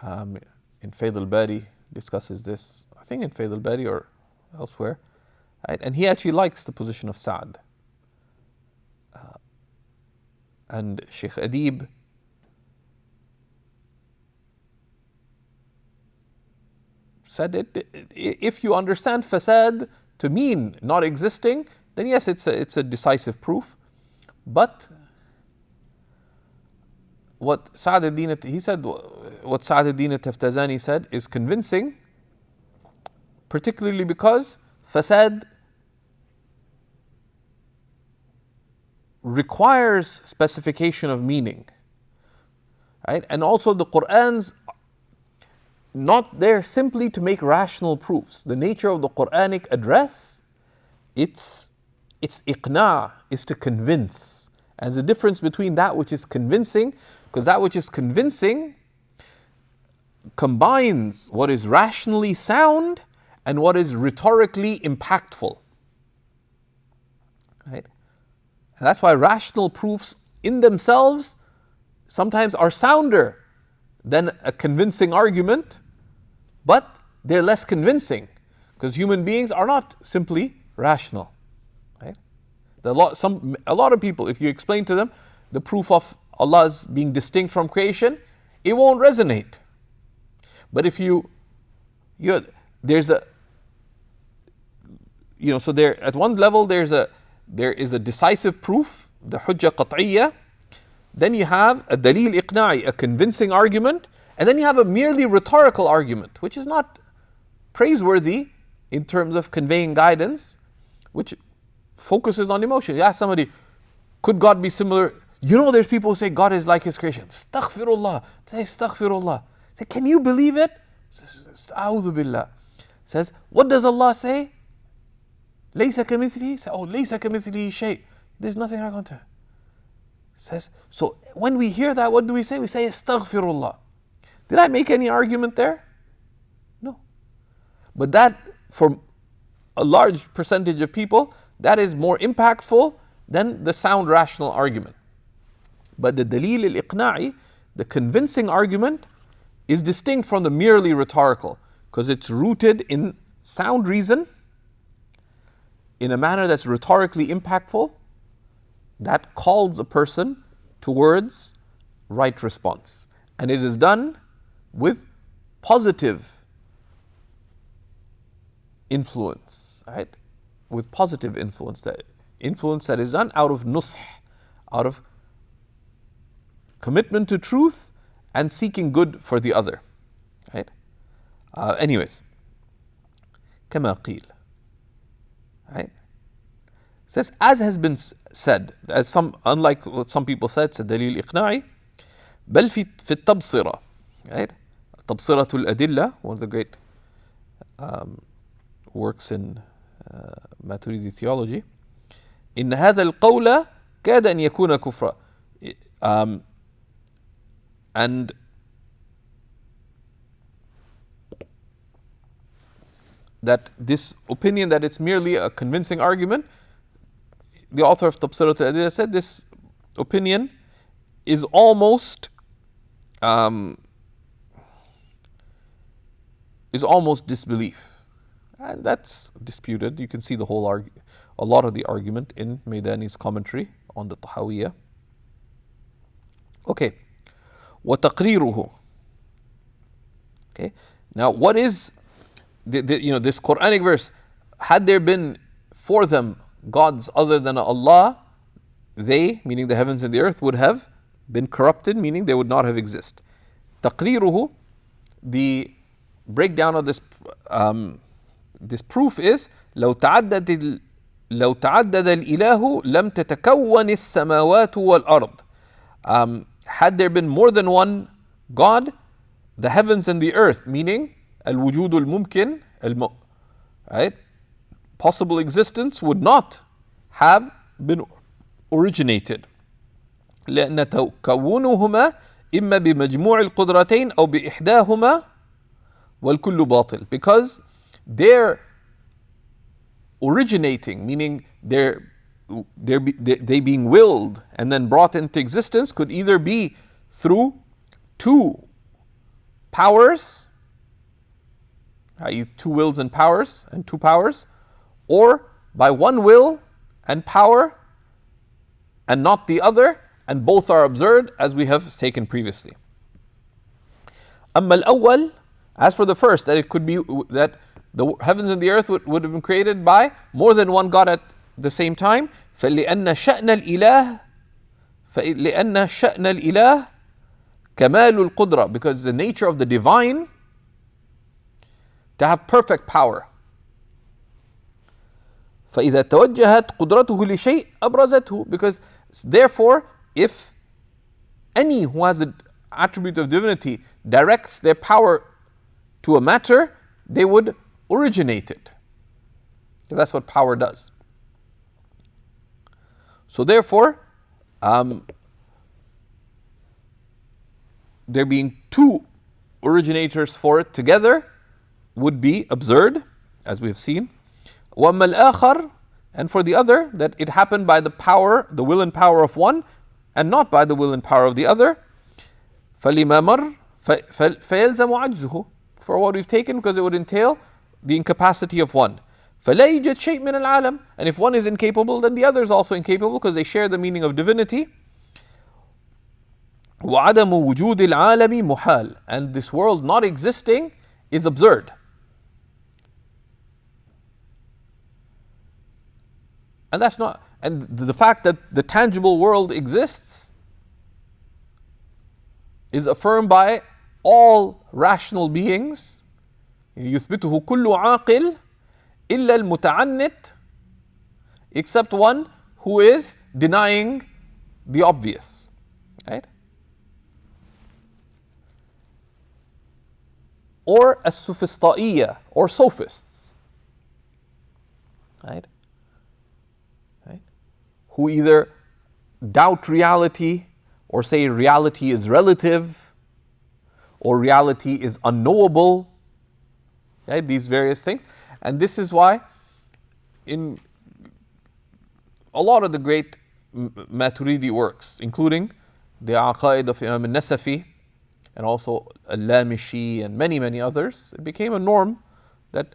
in Fayd al-Bari discusses this, I think in Fayd al-Bari or elsewhere, right? And he actually likes the position of Sa'd. And Sheikh Adib said if you understand fasad to mean not existing, then yes, it's a decisive proof. But what Sa'd al-Din, he said, what Sa'd al-Din al-Taftazani said is convincing, particularly because fasad requires specification of meaning, right? And also the Qur'an's not there simply to make rational proofs. The nature of the Quranic address, its iqna' is to convince. And the difference between that which is convincing, because that which is convincing combines what is rationally sound and what is rhetorically impactful. Right? And that's why rational proofs in themselves sometimes are sounder than a convincing argument, but they're less convincing because human beings are not simply rational. Right? A lot of people, if you explain to them the proof of Allah's being distinct from creation, it won't resonate. But if there's a, so there at one level there is a decisive proof, the hujja qat'iyya. Then you have a dalil iqna'i, a convincing argument, and then you have a merely rhetorical argument, which is not praiseworthy in terms of conveying guidance, which focuses on emotion. You ask somebody, could God be similar? There's people who say God is like His creation. Astaghfirullah. Say astaghfirullah. Say, can you believe it? A'udhu billah. Says, what does Allah say? Laysa kamithlihi. Say, oh, laysa kamithlihi shay. There's nothing like unto. Says, so when we hear that, what do we say? We say astaghfirullah. Did I make any argument there? No. But that, for a large percentage of people, that is more impactful than the sound rational argument. But the dalil al-iqna'i, the convincing argument, is distinct from the merely rhetorical, because it's rooted in sound reason, in a manner that's rhetorically impactful, that calls a person towards right response. And it is done with positive influence, right? With positive influence, that is done out of nusх, out of commitment to truth and seeking good for the other, right? Anyways, كما قيل, right? It says, as has been said, unlike what some people said, it's a dalil iqna'i, بل في التبصرة, right? تبصرة الأدلة, one of the great works in Maturidi Theology. إن هذا القول كاد أن يكون كفرا. And that this opinion that it's merely a convincing argument, the author of Tabsirat al-Adillah said this opinion is almost disbelief. And that's disputed. You can see a lot of the argument in Maydani's commentary on the Tahawiyya. Okay. وَتَقْرِيرُهُ. Okay. Now what is this Quranic verse? Had there been for them gods other than Allah, they, meaning the heavens and the earth, would have been corrupted, meaning they would not have existed. تقريره, the breakdown of this proof is لو تعدد الإله لم تتكون السماوات والأرض. Had there been more than one God, the heavens and the earth, meaning al-wujud al-mumkin, right? Possible existence would not have been originated. لأن تكونهما إما بمجموع القدرتين أو بإحداهما والكل باطل. Because their originating, meaning they being willed and then brought into existence, could either be through two powers, i.e. two wills and powers, and two powers, or by one will and power and not the other, and both are absurd, as we have taken previously. أما الأول, as for the first, that it could be that the heavens and the earth would have been created by more than one God at the same time, فلأن شأن الإله كمال القدرة, because the nature of the divine to have perfect power. فإذا توجهت قدرته لشيء أبرزته, because therefore if any who has an attribute of divinity directs their power to a matter, they would originate it. That's what power does. So therefore, there being two originators for it together would be absurd, as we have seen. وَأَمَّا الْآخَرُ, and for the other, that it happened by the power, the will and power of one, and not by the will and power of the other. فَلِمَا مَرْ فَيَلْزَمُ عَجْزُهُ, for what we've taken, because it would entail the incapacity of one. فَلَا يُوجَدْ شَيْءٍ مِنَ الْعَالَمِ, and if one is incapable, then the other is also incapable, because they share the meaning of divinity. وَعَدَمُ وُجُودِ الْعَالَمِ مُحَالٍ, and this world not existing is absurd. And that's not, and the fact that the tangible world exists is affirmed by all rational beings. يثبته كل عاقل إلا المتعنت, except one who is denying the obvious. Right? Or as-sufistaiya, or sophists. Right? Who either doubt reality, or say reality is relative, or reality is unknowable, right? These various things. And this is why in a lot of the great Maturidi works, including the Aqaid of Imam Nasafi, and also al-Lamishi and many others, it became a norm that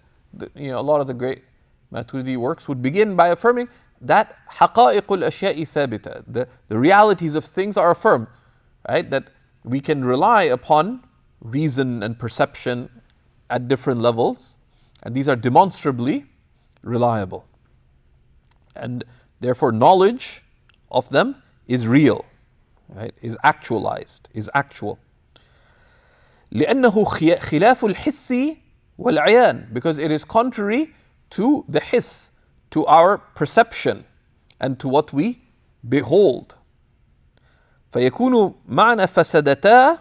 a lot of the great Maturidi works would begin by affirming that حقائق الأشياء ثابتة, the realities of things are affirmed, right? That we can rely upon reason and perception at different levels, and these are demonstrably reliable. And therefore knowledge of them is real, right? Is actualized, is actual. لأنه خلاف الحس والعيان, because it is contrary to the hiss, to our perception, and to what we behold. فيكون معنى فسدتا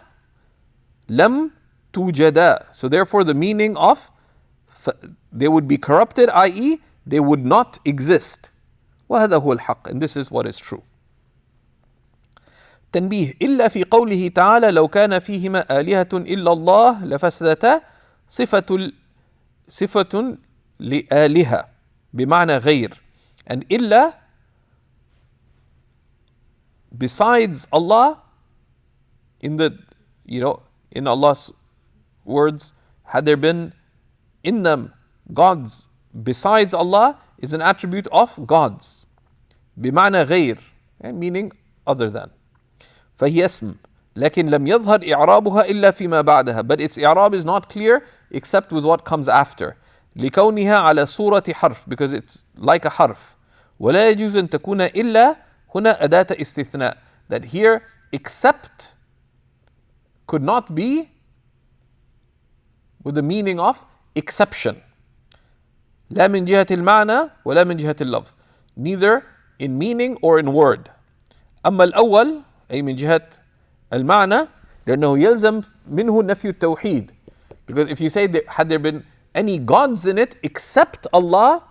لم توجدا. So therefore the meaning of they would be corrupted, i.e. they would not exist. وهذا هو الحق, and this is what is true. تنبيه إلا في قوله تعالى لو كان فيهما آلهة إلا الله لفسدتا صفة لآلهة بمعنى غير. And إلا, besides Allah, in Allah's words, had there been in them gods besides Allah, is an attribute of gods. بمعنى غير, meaning other than. فهي اسم لكن لم يظهر إعرابها إلا فيما بعدها, but its إعراب is not clear except with what comes after. لكونها على صورة حرف, because it's like a حرف. ولا يجوز أن تكون إلا هنا أداة استثناء, that here except could not be with the meaning of exception. لا من جهة المعنى ولا من جهة اللفظ, neither in meaning or in word. أما الأول أي من جهة المعنى لأنه يلزم منه نفي التوحيد, because if you say that had there been any gods in it except Allah,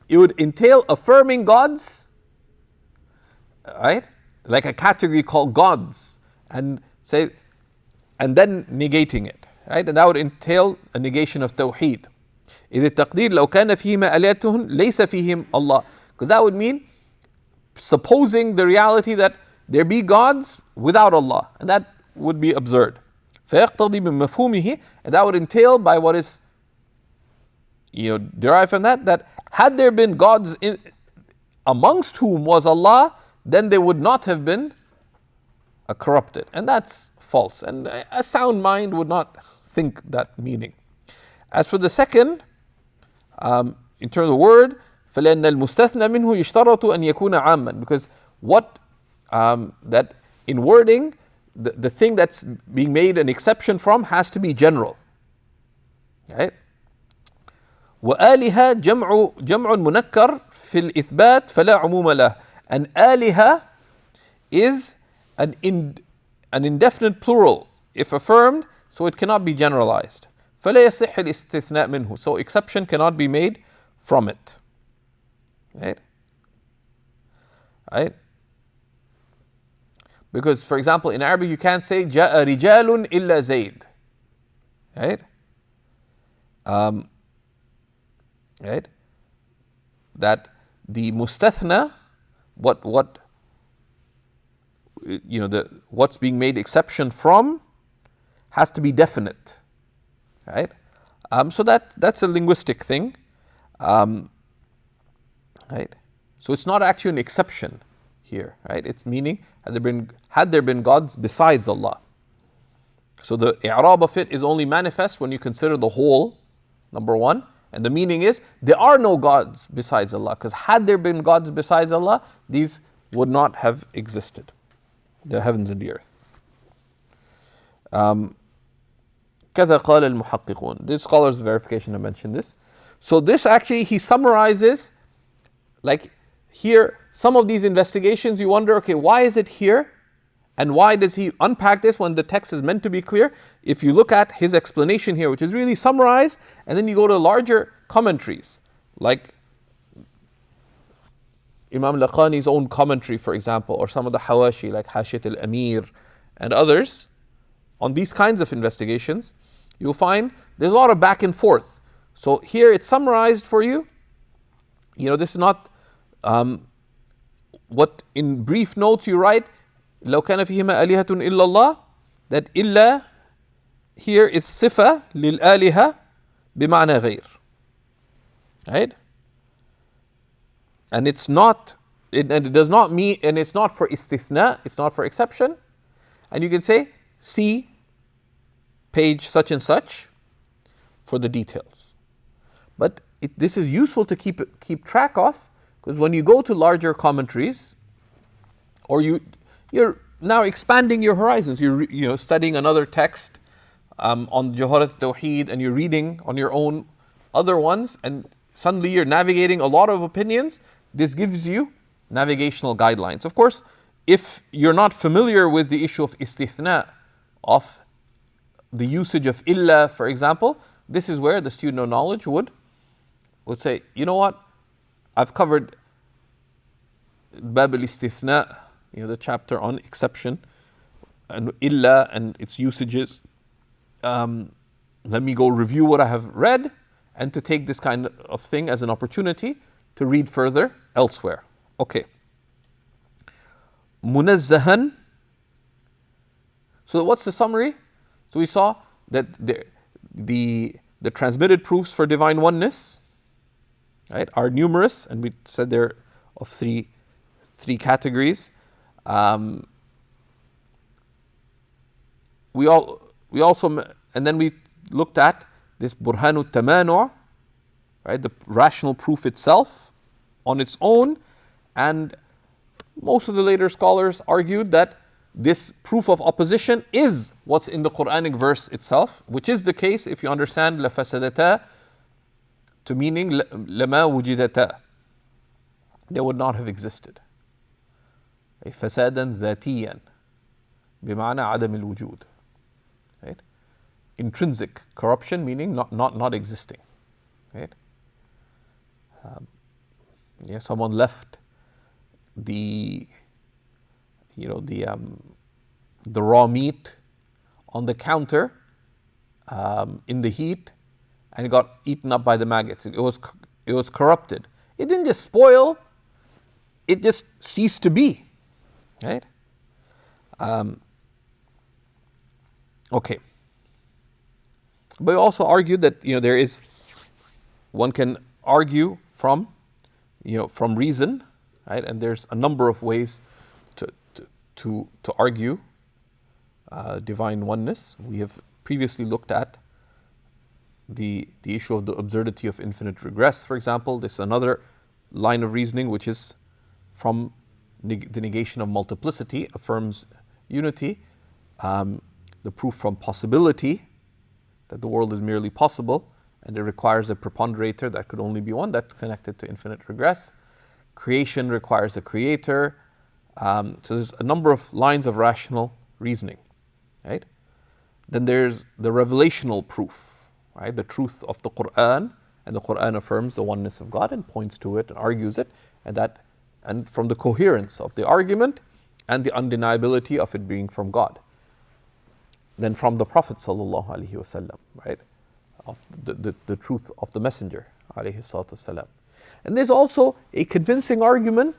it would entail affirming gods, right? Like a category called gods, and then negating it, right? And that would entail a negation of tawheed. إذ التقدير لو كان فيهما آلهة ليس فيهم Allah, because that would mean supposing the reality that there be gods without Allah, and that would be absurd. فيقتضي من مفهومه, and that would entail by what is derived from that had there been gods amongst whom was Allah, then they would not have been corrupted. And that's false. And a sound mind would not think that meaning. As for the second, in terms of the word, فَلَأَنَّ الْمُسْتَثْنَى مِنْهُ يُشْتَرَطُ أَنْ يَكُونَ عَامًا, because what that in wording, the thing that's being made an exception from has to be general. Right? وآلهة جمع منكر في الإثبات فلا عموم له. And آلهة is an indefinite plural if affirmed, so it cannot be generalized. فلا يصح الاستثناء منه, so exception cannot be made from it. Right? Right? Because, for example, in Arabic you can't say جاء رجال إلا زيد. Right? Right? That the mustathna, what's being made exception from has to be definite. Right? So that's a linguistic thing. Right? So it's not actually an exception here, right? It's meaning had there been gods besides Allah. So the i'rab of it is only manifest when you consider the whole, number one. And the meaning is, there are no gods besides Allah, because had there been gods besides Allah, these would not have existed, the heavens and the earth. كذا قال المحققون. This scholar's verification, I mentioned this. So this actually, he summarizes, like here, some of these investigations, you wonder, okay, why is it here? And why does he unpack this when the text is meant to be clear? If you look at his explanation here, which is really summarized, and then you go to larger commentaries, like Imam Laqqani's own commentary, for example, or some of the Hawashi, like Hashiyat al-Amir, and others, on these kinds of investigations, you'll find there's a lot of back and forth. So here it's summarized for you. This is not what in brief notes you write, لو كان فيهما آلهة إلا الله, that إلا here is صفة للآلهة بمعنى غير. Right? And it does not mean, and it's not for istithna, it's not for exception. And you can say, see page such and such for the details. But this is useful to keep track of, because when you go to larger commentaries, or you're now expanding your horizons. You're studying another text on Jawhara al-Tawhid, and you're reading on your own other ones, and suddenly you're navigating a lot of opinions. This gives you navigational guidelines. Of course, if you're not familiar with the issue of istithna, of the usage of illa, for example, this is where the student of knowledge would say, you know what, I've covered bab al-istithna, the chapter on exception and illa and its usages. Let me go review what I have read, and to take this kind of thing as an opportunity to read further elsewhere. Okay. Munazzahan. So what's the summary? So we saw that the transmitted proofs for divine oneness, right, are numerous, and we said they're of three categories. We also, and then we looked at this burhanu tamanu', right, the rational proof itself on its own, and most of the later scholars argued that this proof of opposition is what's in the Quranic verse itself, which is the case if you understand lafasadata to meaning lama wujidata, they would not have existed. فسادا ذاتيا بمعنى عدم الوجود. Right? Intrinsic corruption, meaning not existing. Right? Someone left the raw meat on the counter in the heat, and it got eaten up by the maggots. It was corrupted. It didn't just spoil; it just ceased to be. Right? Okay. But we also argued that one can argue from from reason, right? And there's a number of ways to argue divine oneness. We have previously looked at the issue of the absurdity of infinite regress, for example. There's another line of reasoning which is from the negation of multiplicity affirms unity. The proof from possibility, that the world is merely possible, and it requires a preponderator that could only be one, that's connected to infinite regress. Creation requires a creator. So there's a number of lines of rational reasoning, right? Then there's the revelational proof, right? The truth of the Quran, and the Quran affirms the oneness of God and points to it and argues it, and from the coherence of the argument and the undeniability of it being from God. Then from the Prophet sallallahu alaihi wasallam, right? Of the truth of the Messenger alayhi salatu wasalam. And there's also a convincing argument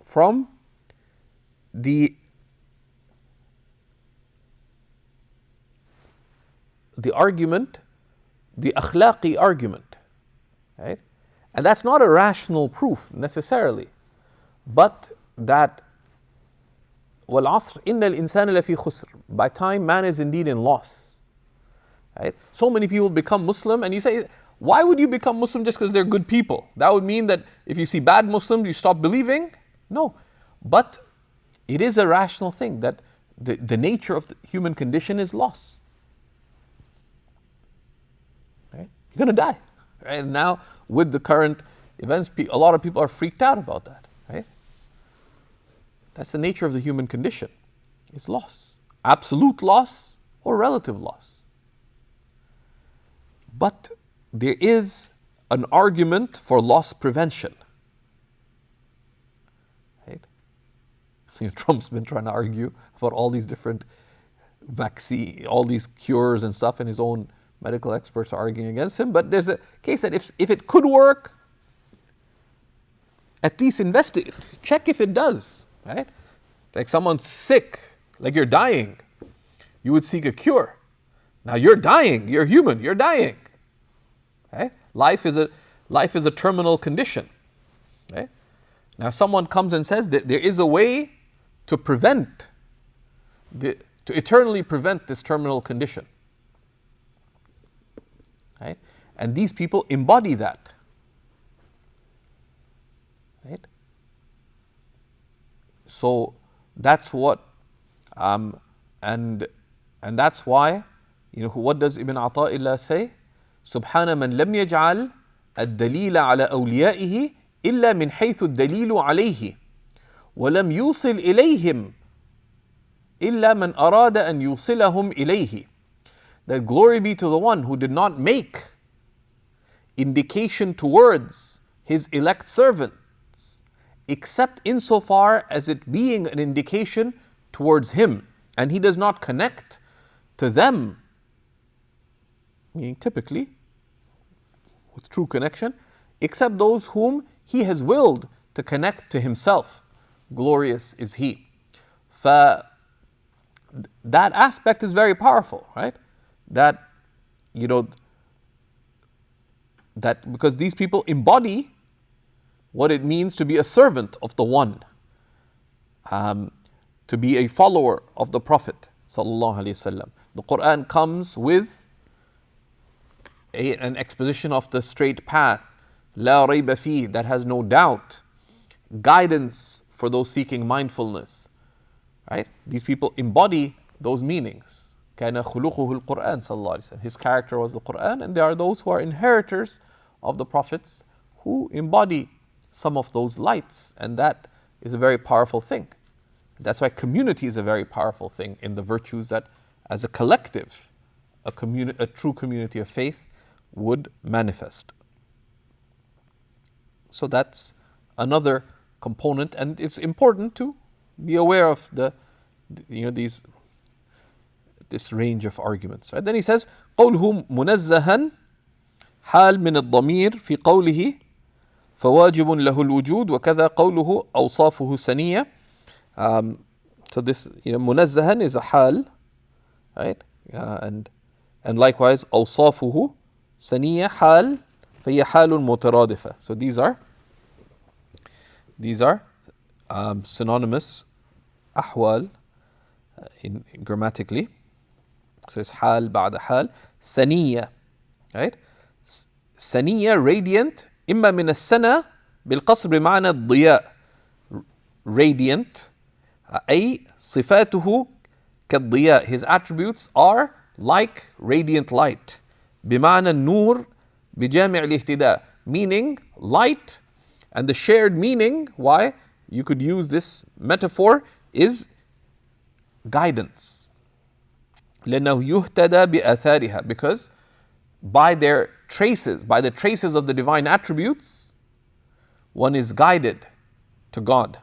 from the argument, the akhlaqi argument, right? And that's not a rational proof necessarily, but that وَالْعَصْرِ إِنَّ الْإِنسَانَ لَفِي خُسْرٍ, by time man is indeed in loss, right? So many people become Muslim, and you say, why would you become Muslim just because they're good people? That would mean that if you see bad Muslims, you stop believing? No. But it is a rational thing that the nature of the human condition is loss. Right? You're going to die. Right? And now, with the current events, a lot of people are freaked out about that. Right? That's the nature of the human condition. It's loss. Absolute loss or relative loss. But there is an argument for loss prevention. Right? Trump's been trying to argue about all these different vaccine, all these cures and stuff, and his own medical experts are arguing against him. But there's a case that if it could work, at least investigate, check if it does. Right? Like someone's sick, like you're dying, you would seek a cure. Now you're dying, you're human, you're dying. Right? Life is a terminal condition. Right? Now someone comes and says that there is a way to prevent, to eternally prevent this terminal condition. Right? And these people embody that. Right? So that's what, and that's why, what does Ibn Ata'illah say? سبحان من لم يجعل الدليل على أوليائه إلا من حيث الدليل عليه ولم يوصل إليهم إلا من أراد أن يوصلهم إليه. That glory be to the one who did not make indication towards his elect servants except insofar as it being an indication towards him, and he does not connect to them, meaning typically with true connection, except those whom he has willed to connect to himself. Glorious is he. That aspect is very powerful, right? That because these people embody what it means to be a servant of the One, to be a follower of the Prophet sallallahu alaihi wasallam. The Quran comes with an exposition of the straight path, la rayba fi, that has no doubt, guidance for those seeking mindfulness. Right? These people embody those meanings. كان خلقه القرآن صلى الله عليه وسلم. His character was the Quran, and there are those who are inheritors of the prophets who embody some of those lights, and that is a very powerful thing. That's why community is a very powerful thing in the virtues that, as a collective, a true community of faith would manifest. So that's another component, and it's important to be aware of this range of arguments. Right? Then he says, قوله منزها حال من الضمير في قوله فواجب له الوجود وكذا قوله أوصافه سنية. So this منزها is a hal, right? And likewise أوصافه سنية حال فهي حال مترادفة. So these are synonymous أحوال in grammatically. So it's حال بعد حال. سنية, right? سنية radiant إما من السنة بالقصر بمعنى الضياء. Radiant أي صفاته كالضياء. His attributes are like radiant light. بمعنى النور بجامع الاهتداء. Meaning light, and the shared meaning why you could use this metaphor is guidance. لأنه يهتدى بآثارها, because by the traces of the divine attributes, one is guided to God.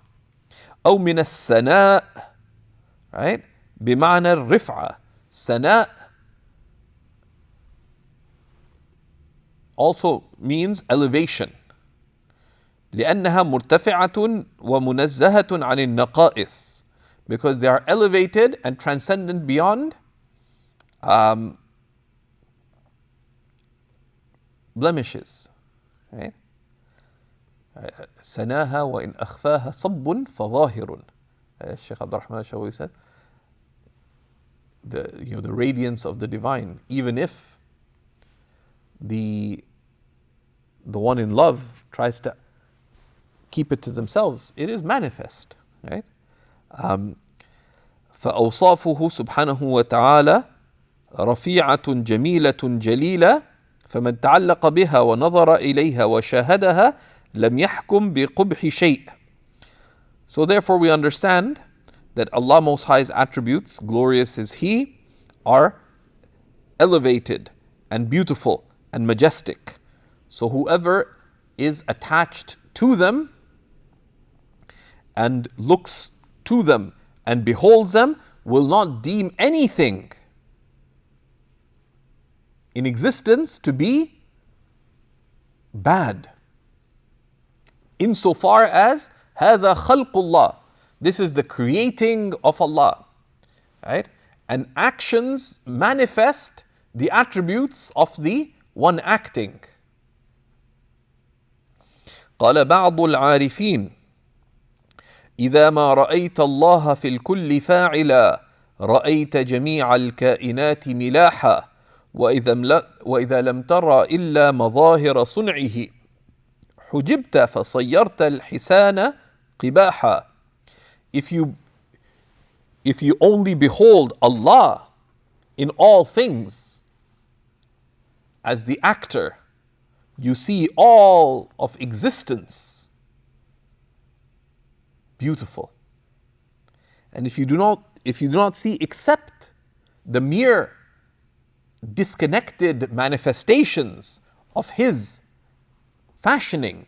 أو من السناء, right? بمعنى الرفعة. سناء also means elevation. لأنها مرتفعة ومنزهة عن النقائص, because they are elevated and transcendent beyond blemishes, right? سناها وإن أخفاها صب فظاهر. Shaykh Abdurrahman Shawi said, the radiance of the divine, even if the one in love tries to keep it to themselves, it is manifest, right? فأوصافه سبحانه وتعالى رفيعة جميلة جليلة فمن تعلق بها ونظر إليها وشاهدها لم يحكم بقبح شيء. So therefore we understand that Allah Most High's attributes, glorious is He, are elevated and beautiful and majestic. So whoever is attached to them and looks to them and beholds them will not deem anything in existence to be bad, insofar as هذا خلق الله, this is the creating of Allah, right? And actions manifest the attributes of the one acting. قال بعض العارفين إذا ما رأيت الله في الكل فاعلا رأيت جميع الكائنات ملاحا وإذا لم ترى إلا مظاهر صنعه حجبت فصيرت الحسان قباحا. If you only behold Allah in all things as the actor, you see all of existence beautiful. And if you do not see except the mere disconnected manifestations of His fashioning,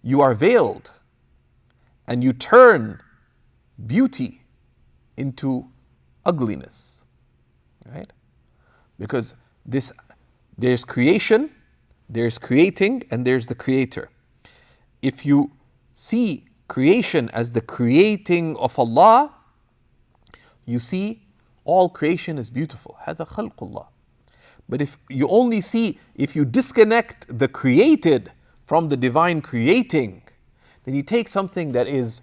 you are veiled and you turn beauty into ugliness, right? Because there's creation, there's creating, and there's the creator. If you see creation as the creating of Allah, you see all creation is beautiful. هذا خلق الله. But if you disconnect the created from the divine creating, then you take something that is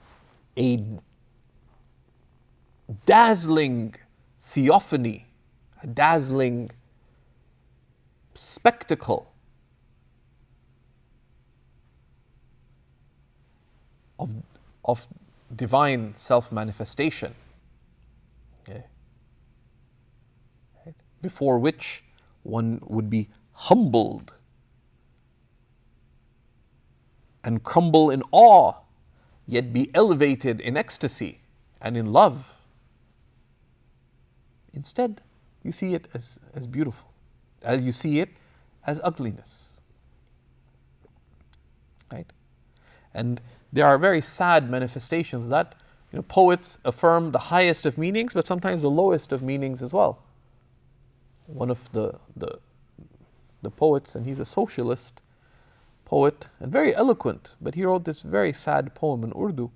a dazzling theophany, a dazzling spectacle of divine self-manifestation, okay, right? Before which one would be humbled and crumble in awe, yet be elevated in ecstasy and in love. Instead, you see it as beautiful, as you see it as ugliness, right? And there are very sad manifestations that poets affirm the highest of meanings, but sometimes the lowest of meanings as well. One of the poets, and he's a socialist poet and very eloquent, but he wrote this very sad poem in Urdu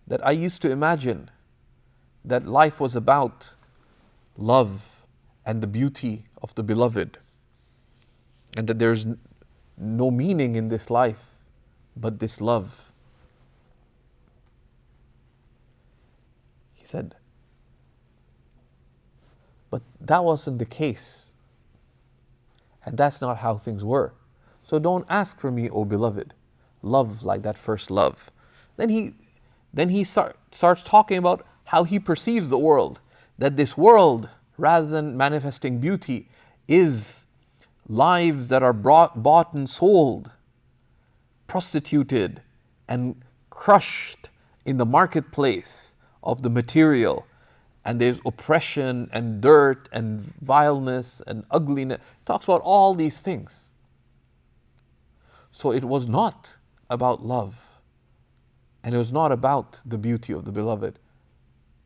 that I used to imagine that life was about love and the beauty of the beloved, and that there's no meaning in this life but this love. He said, but that wasn't the case, and that's not how things were. So don't ask for me, O beloved, love like that first love. Then he starts talking about how he perceives the world, that this world, rather than manifesting beauty, is lives that are bought and sold, prostituted and crushed in the marketplace of the material, and there's oppression and dirt and vileness and ugliness. It talks about all these things. So it was not about love, and it was not about the beauty of the beloved.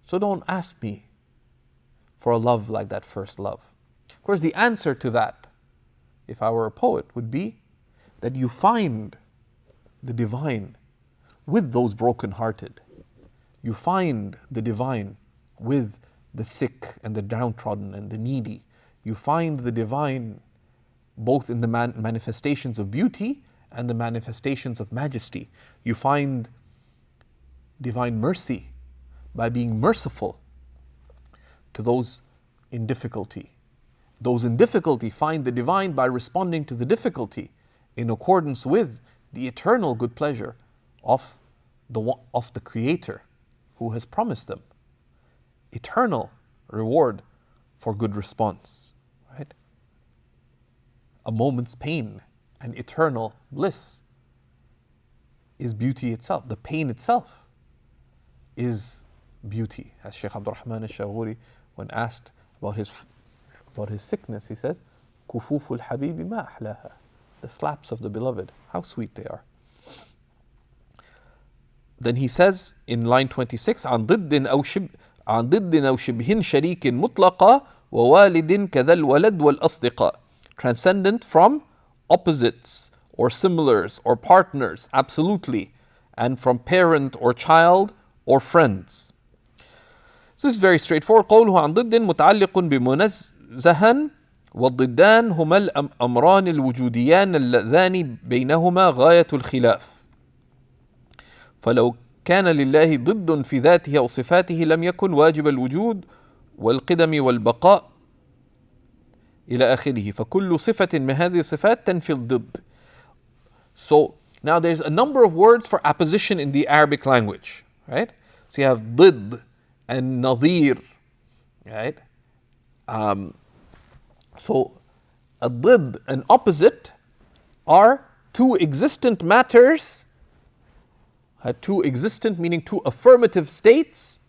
So don't ask me for a love like that first love. Of course, the answer to that, if I were a poet, would be that you find the divine with those brokenhearted. You find the divine with the sick and the downtrodden and the needy. You find the divine both in the manifestations of beauty and the manifestations of majesty. You find divine mercy by being merciful to those in difficulty. Those in difficulty find the divine by responding to the difficulty in accordance with the eternal good pleasure of the Creator who has promised them eternal reward for good response, right? A moment's pain and eternal bliss is beauty itself. The pain itself is beauty. As Shaykh Abdurrahman al-Shaghuri, when asked about his sickness, he says, "Kufuful habibi ma ahlaha." The slaps of the beloved, how sweet they are. Then he says in line 26, عن ضد أو شبه شريك مطلقة ووالد كذا الولد والأصدقاء. Transcendent from opposites or similars or partners, absolutely, and from parent or child or friends. So this is very straightforward. قوله عن ضد متعلق بمنزها والضدان هما الأمران الوجوديان اللذان بينهما غاية الخلاف. فلو كان لله ضد في ذاته أو صفاته لم يكن واجب الوجود والقدم والبقاء إلى آخره. فكل صفة من هذه الصفات تنفي الضد. So now there's a number of words for opposition in the Arabic language, right? So you have ضد and nadir, right? So a ضد, an opposite, are two existent matters, two existent meaning two affirmative states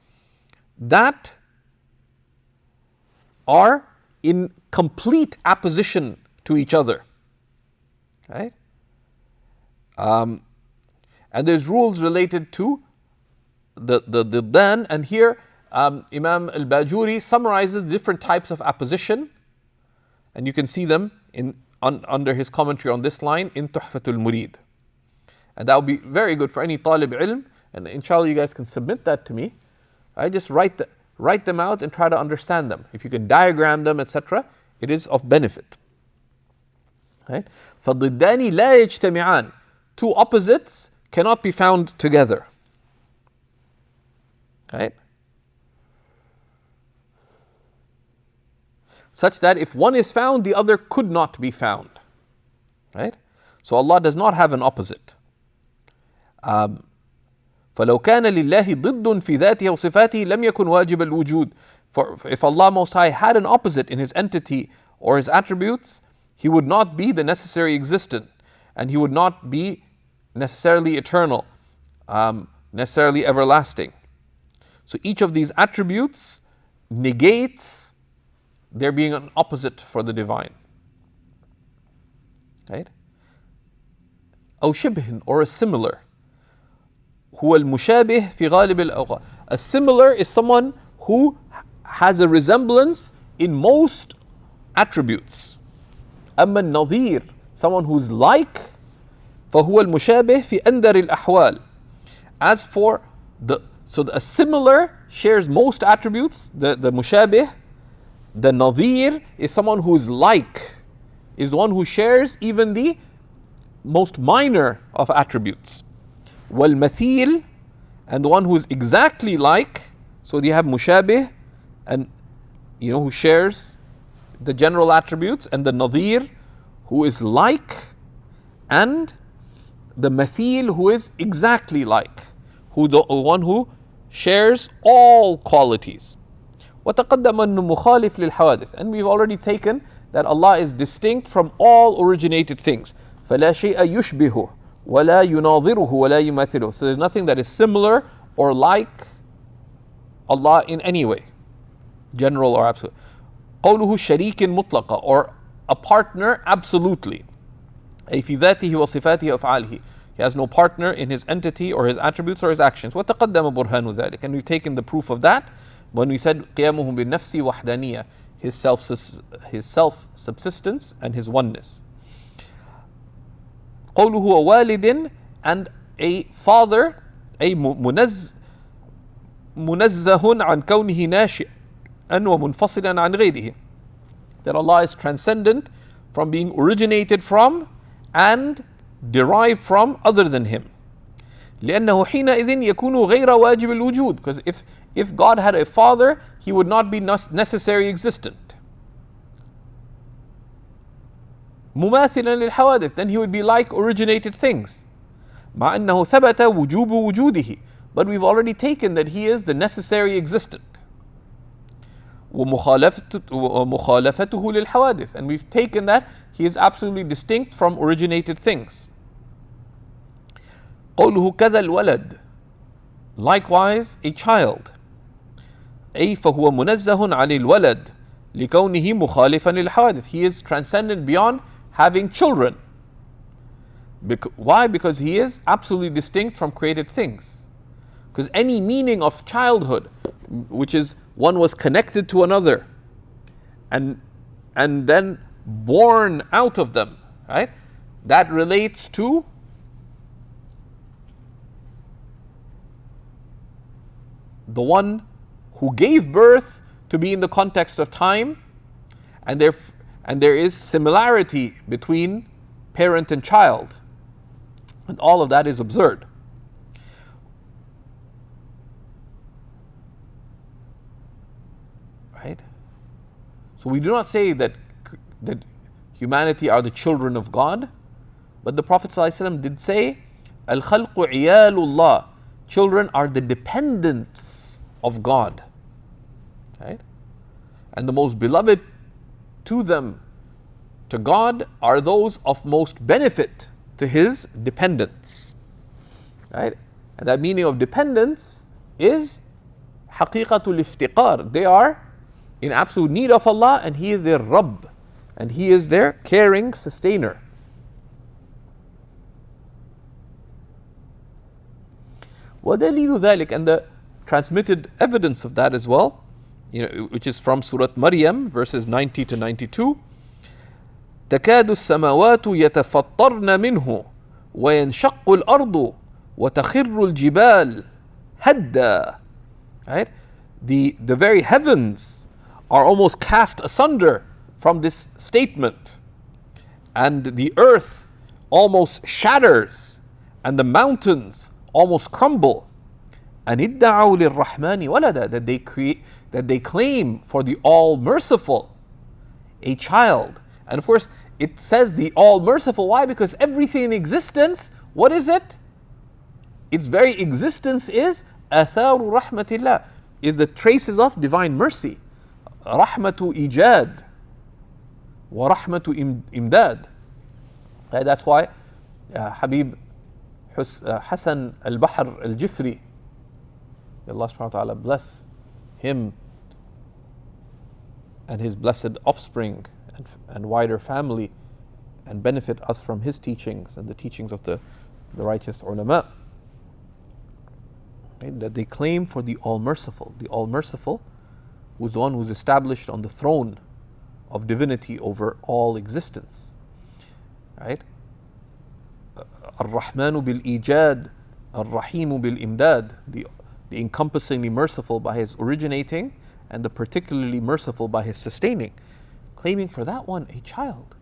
that are in complete opposition to each other, right? And there's rules related to the dan, and here Imam al-Bajuri summarizes different types of opposition, and you can see them under his commentary on this line in Tuhfatul Murid. And that would be very good for any talib ilm, and inshallah you guys can submit that to me. I just write them out and try to understand them. If you can diagram them, etc., it is of benefit. Right? فَالضِّدَّانِ لَا يَجْتَمِعَانِ. Two opposites cannot be found together. Right? Such that if one is found, the other could not be found. Right? So Allah does not have an opposite. فلو كان لله ضد في ذاته وصفاته لم يكن واجب الوجود. For if Allah Most High had an opposite in His entity or His attributes, He would not be the necessary existent, and He would not be necessarily eternal, necessarily everlasting. So each of these attributes negates there being an opposite for the divine. Right? أو شبه, or a similar. هو المشابه في غالب الأوقات. A similar is someone who has a resemblance in most attributes. أما النظير, someone who's like, فهو المشابه في أندر الأحوال. As for a similar shares most attributes, the mushabih, The Nadir is someone who is like, is the one who shares even the most minor of attributes. Wal Mathil, and the one who is exactly like, so you have Mushabih, and who shares the general attributes, and the Nadir, who is like, and the Mathil, who is exactly like, who the one who shares all qualities. وتقدم أنه مخالف للحوادث, and we've already taken that Allah is distinct from all originated things. فلا شيء يشبهه ولا يناظره ولا يماثله. So there's nothing that is similar or like Allah in any way, general or absolute. قوله شريك مطلقة, or a partner absolutely. أي في ذاته وصفاته وأفعاله. He has no partner in his entity or his attributes or his actions. وتقدم برهان ذلك, and we've taken the proof of that when we said قيامه بالنفس وحدانية, his self-subsistence and his oneness. قوله والد, and a father, أي منزه عن كونه ناشئا ومنفصلا عن غيره. That Allah is transcendent from being originated from and derived from other than him. لأنه حينئذ يكون غير واجب الوجود, because if God had a father, he would not be necessarily existent. مماثلا للحوادث, then he would be like originated things. مع أنه ثبت وجوب وجوده, but we've already taken that he is the necessary existent. ومخالفته للحوادث, and we've taken that he is absolutely distinct from originated things. قوله كذا الولد, likewise a child. أي فهو منزه عن الولد لكونه مخالفا للحوادث. He is transcendent beyond having children. Why? Because he is absolutely distinct from created things. Because any meaning of childhood, which is one was connected to another and then born out of them, right? That relates to the one who gave birth to be in the context of time, and there is similarity between parent and child, and all of that is absurd. Right? So we do not say that humanity are the children of God, but the Prophet ﷺ did say, Al-Khalqu iyalullah, children are the dependents of God. Right? And the most beloved to them, to God, are those of most benefit to his dependents. Right? And that meaning of dependence is haqiqatul iftiqar. They are in absolute need of Allah, and he is their Rabb, and he is their caring sustainer. وَدَلِيلُ ذَلِكَ, and the transmitted evidence of that as well, which is from Surat Maryam, verses 90 to 92. تكاد السماوات يتفطرن منه وينشق الأرض وتخر الجبال هدا. Right? The very heavens are almost cast asunder from this statement, and the earth almost shatters, and the mountains almost crumble. And ادعوا للرحمن ولدا, that they claim for the all-merciful a child. And of course, it says the all-merciful. Why? Because everything in existence, what is it? Its very existence is atharu rahmatillah, is the traces of divine mercy. Rahmatu ijad wa rahmatu imdad. That's why Habib Hassan al-Bahr al-Jifri, Allah subhanahu wa ta'ala bless him and his blessed offspring and wider family, and benefit us from his teachings and the teachings of the righteous ulama. Right? That they claim for the all-merciful. The all-merciful, who's the one who's established on the throne of divinity over all existence. Right? Ar-Rahmanu bil-Ijad, Ar-Rahimu bil-Imdad, the encompassingly merciful by his originating and the particularly merciful by his sustaining, claiming for that one a child.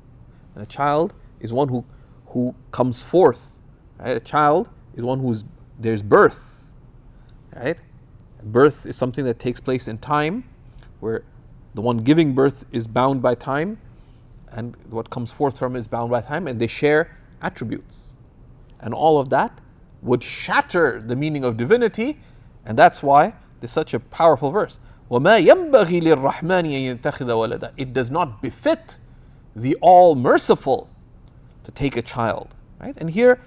And a child is one who comes forth. Right? A child is one there's birth. Right? Birth is something that takes place in time, where the one giving birth is bound by time, and what comes forth from it is bound by time, and they share attributes. And all of that would shatter the meaning of divinity, and that's why there's such a powerful verse. وَمَا يَنْبَغِي لِلرَّحْمَنِ أَن يَتَّخِذَ وَلَدًا. It does not befit the all-merciful to take a child. Right? And here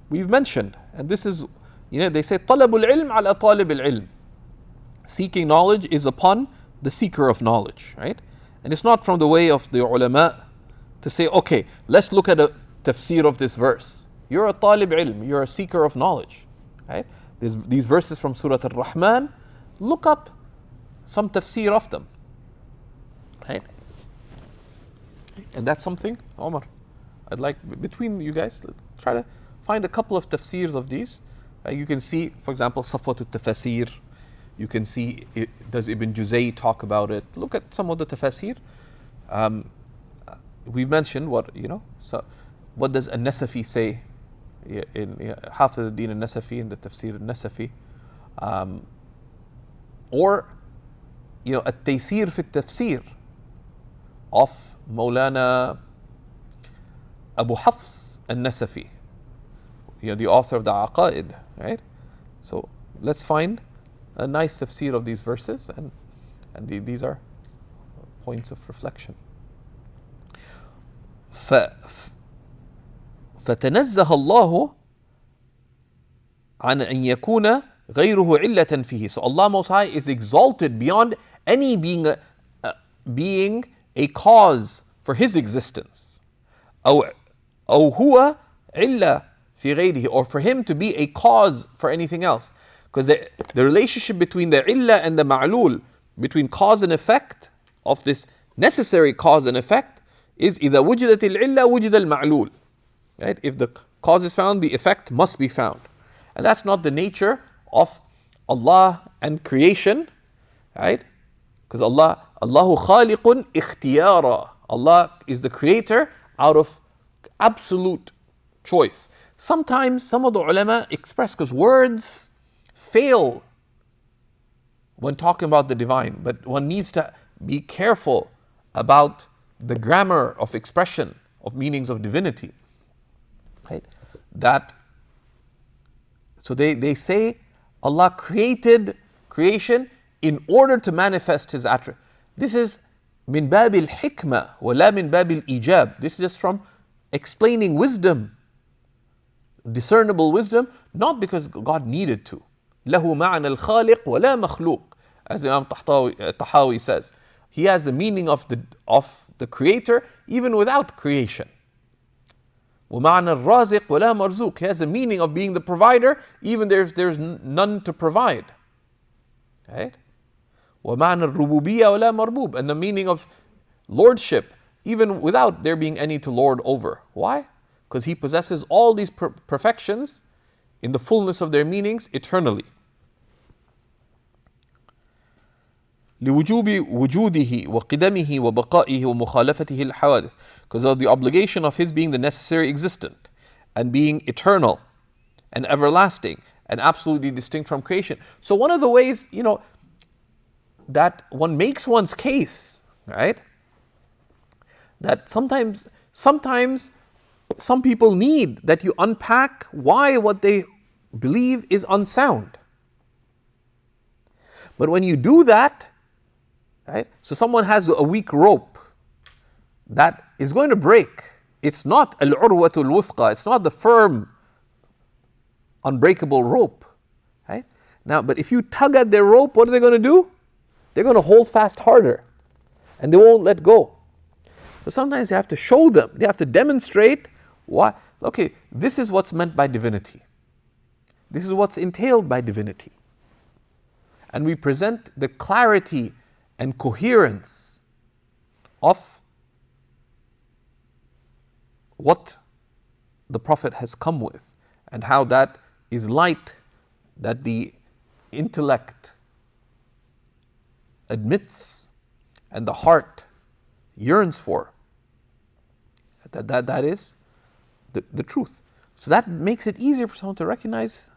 we've mentioned, and this is, they say, طَلَبُ الْعِلْمِ عَلَى طَالِبِ الْعِلْمِ. Seeking knowledge is upon the seeker of knowledge. Right? And it's not from the way of the ulama to say, okay, let's look at a tafsir of this verse. You're a talib ilm, you're a seeker of knowledge. Right? These verses from Surat Al-Rahman, look up some tafsir of them. Right? And that's something, Omar, I'd like, between you guys, try to find a couple of tafsirs of these. You can see, for example, Safwat al-Tafasir. You can see, does Ibn Juzay talk about it? Look at some of the tafasir. We've mentioned so what does An-Nasafi say in Hafiz al-Din al-Nasafi, in the tafsir al-Nasafi, or At-Taysir fi al-Tafsir of Maulana Abu Hafs al-Nasafi, the author of the Aqaid, right? So let's find a nice tafsir of these verses, and these are points of reflection. فتنزه الله عن أن يكون غيره علة فيه. So Allah Most High is exalted beyond any being a cause for His existence. أو هو علة في غيره, or for Him to be a cause for anything else. Because the relationship between the illah and the ma'lul, between cause and effect of this necessary cause and effect, is إذا وجدت العلة وجد المعلول. Right? If the cause is found, the effect must be found. And that's not the nature of Allah and creation. Right? Because Allahu khaliqun ikhtiyara. Allah is the creator out of absolute choice. Sometimes some of the ulama express, because words fail when talking about the divine, but one needs to be careful about the grammar of expression of meanings of divinity. Right? So they say Allah created creation in order to manifest His attribute. This is min babil hikmah wa la min babil ijab. This is just from explaining wisdom, discernible wisdom, not because God needed to. له معنى الخالق ولا مخلوق, as Imam Tahawi says. He has the meaning of the creator even without creation. ومعنى الرازق ولا مرزوق. He has the meaning of being the provider even there's none to provide. Right? ومعنى الربوبية ولا مربوب. And the meaning of lordship even without there being any to lord over. Why? Because He possesses all these perfections in the fullness of their meanings eternally. لوجوب وجوده وقدمه وبقائه ومخالفته الحوادث. Because of the obligation of His being the necessary existent and being eternal and everlasting and absolutely distinct from creation. So one of the ways, that one makes one's case, right? That sometimes some people need that you unpack why what they believe is unsound. But when you do that, right? So someone has a weak rope that is going to break. It's not al-urwatul wuthqa. It's not the firm, unbreakable rope. Right? Now, but if you tug at their rope, what are they going to do? They're going to hold fast harder, and they won't let go. So sometimes you have to show them. They have to demonstrate why. Okay, this is what's meant by divinity. This is what's entailed by divinity. And we present the clarity and coherence of what the Prophet has come with, and how that is light that the intellect admits and the heart yearns for. That is the truth. So that makes it easier for someone to recognize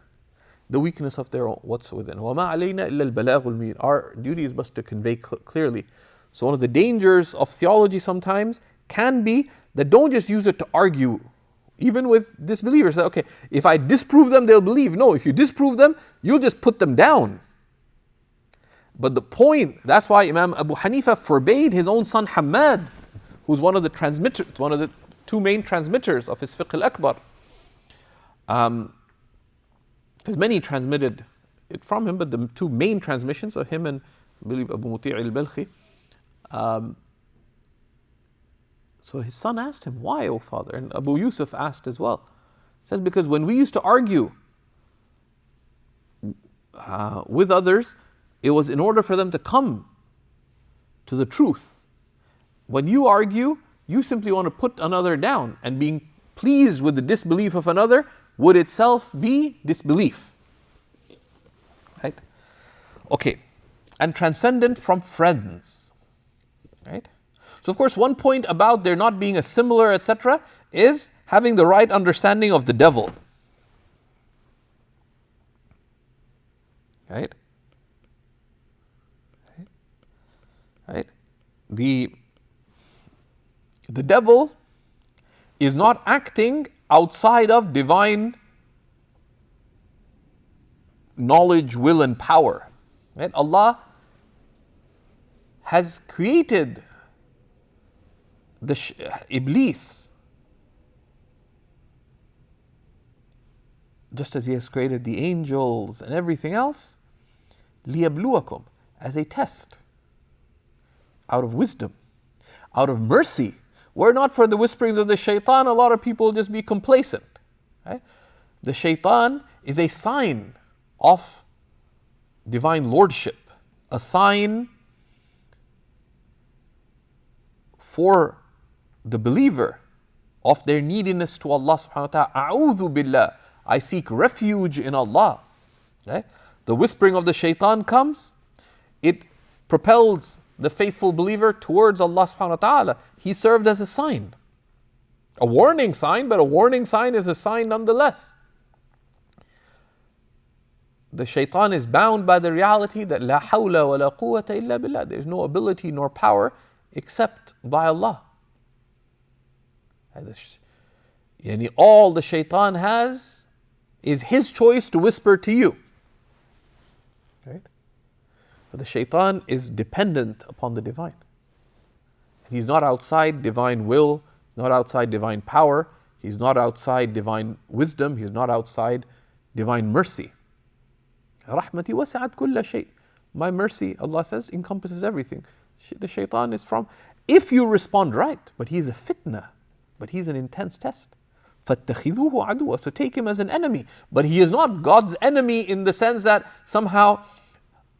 the weakness of their own, what's within. وَمَا عَلَيْنَا إِلَّا الْبَلَاغُ الْمُبِينُ. Our duty is but to convey clearly. So one of the dangers of theology sometimes can be that don't just use it to argue, even with disbelievers. That, okay, if I disprove them, they'll believe. No, if you disprove them, you'll just put them down. But the point, that's why Imam Abu Hanifa forbade his own son Hamad, who's one of the transmitters, one of the two main transmitters of his fiqh al-akbar. Because many transmitted it from him, but the two main transmissions of him and I believe Abu Muti' al-Balkhi. So his son asked him, why, O father? And Abu Yusuf asked as well. He says, because when we used to argue with others, it was in order for them to come to the truth. When you argue, you simply want to put another down, and being pleased with the disbelief of another would itself be disbelief. Right? Okay. And transcendent from friends. Right? So of course, one point about there not being a similar, etc., is having the right understanding of the devil. Right? Right? The devil is not acting outside of divine knowledge, will, and power. Right? Allah has created the Iblis just as He has created the angels and everything else, لِيَبْلُوَكُمْ, as a test, out of wisdom, out of mercy. Were not for the whisperings of the shaitan, a lot of people will just be complacent. Right? The shaitan is a sign of divine lordship, a sign for the believer of their neediness to Allah subhanahu wa ta'ala. A'udhu billah, I seek refuge in Allah. Right? The whispering of the shaitan comes, it propels the faithful believer towards Allah subhanahu wa ta'ala. He served as a sign. A warning sign, but a warning sign is a sign nonetheless. The shaitan is bound by the reality that la hawla wa la quwwata illa billah. There is no ability nor power except by Allah. Yani all the shaitan has is his choice to whisper to you. Right? But the shaitan is dependent upon the divine. He's not outside divine will, not outside divine power, he's not outside divine wisdom, he's not outside divine mercy. Rahmati wasi'at kulla shay. My mercy, Allah says, encompasses everything. The shaitan is from, if you respond right, but he's a fitna, but he's an intense test. فَاتَّخِذُوهُ عَدُوًّا. So take him as an enemy. But he is not God's enemy in the sense that somehow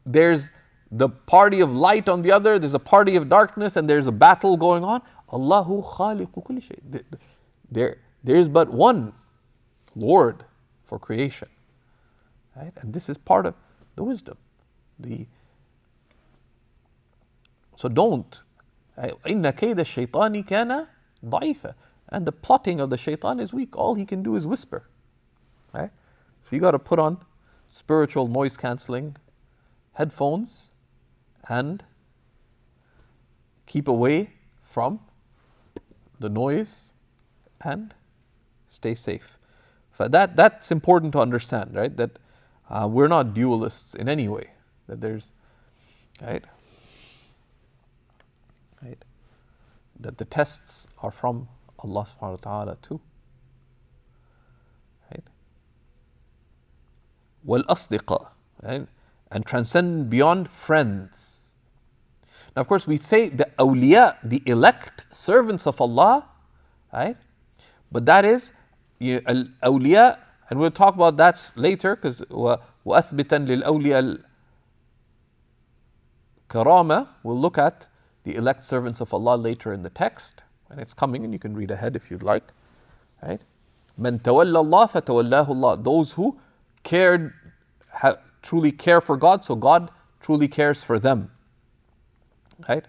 there's the party of light on the other, there's a party of darkness, and there's a battle going on. Allahu khaliqu kulli shay. There is but one Lord for creation. Right? And this is part of the wisdom. So don't. إِنَّ كَيْدَ الشَّيْطَانِ كَانَ ضَعِيفًا. And the plotting of the shaitan is weak. All he can do is whisper. Right? So you got to put on spiritual noise cancelling headphones and keep away from the noise and stay safe. That's important to understand, right? That we're not dualists in any way. That there's, right? That the tests are from Allah subhanahu wa ta'ala too. Right? وَالْأَصْدِقَاء, right? And transcend beyond friends. Now of course we say the awliya, the elect servants of Allah, right? But that is al-awliya, and we'll talk about that later, because وَأَثْبِتًا لِلْأَوْلِيَا الْكَرَامَةِ, we'll look at the elect servants of Allah later in the text, and it's coming, and you can read ahead if you'd like. Right? مَنْ تَوَلَّى اللَّهَ فَتَوَلَّاهُ اللَّهُ. Those who truly care for God, so God truly cares for them. right?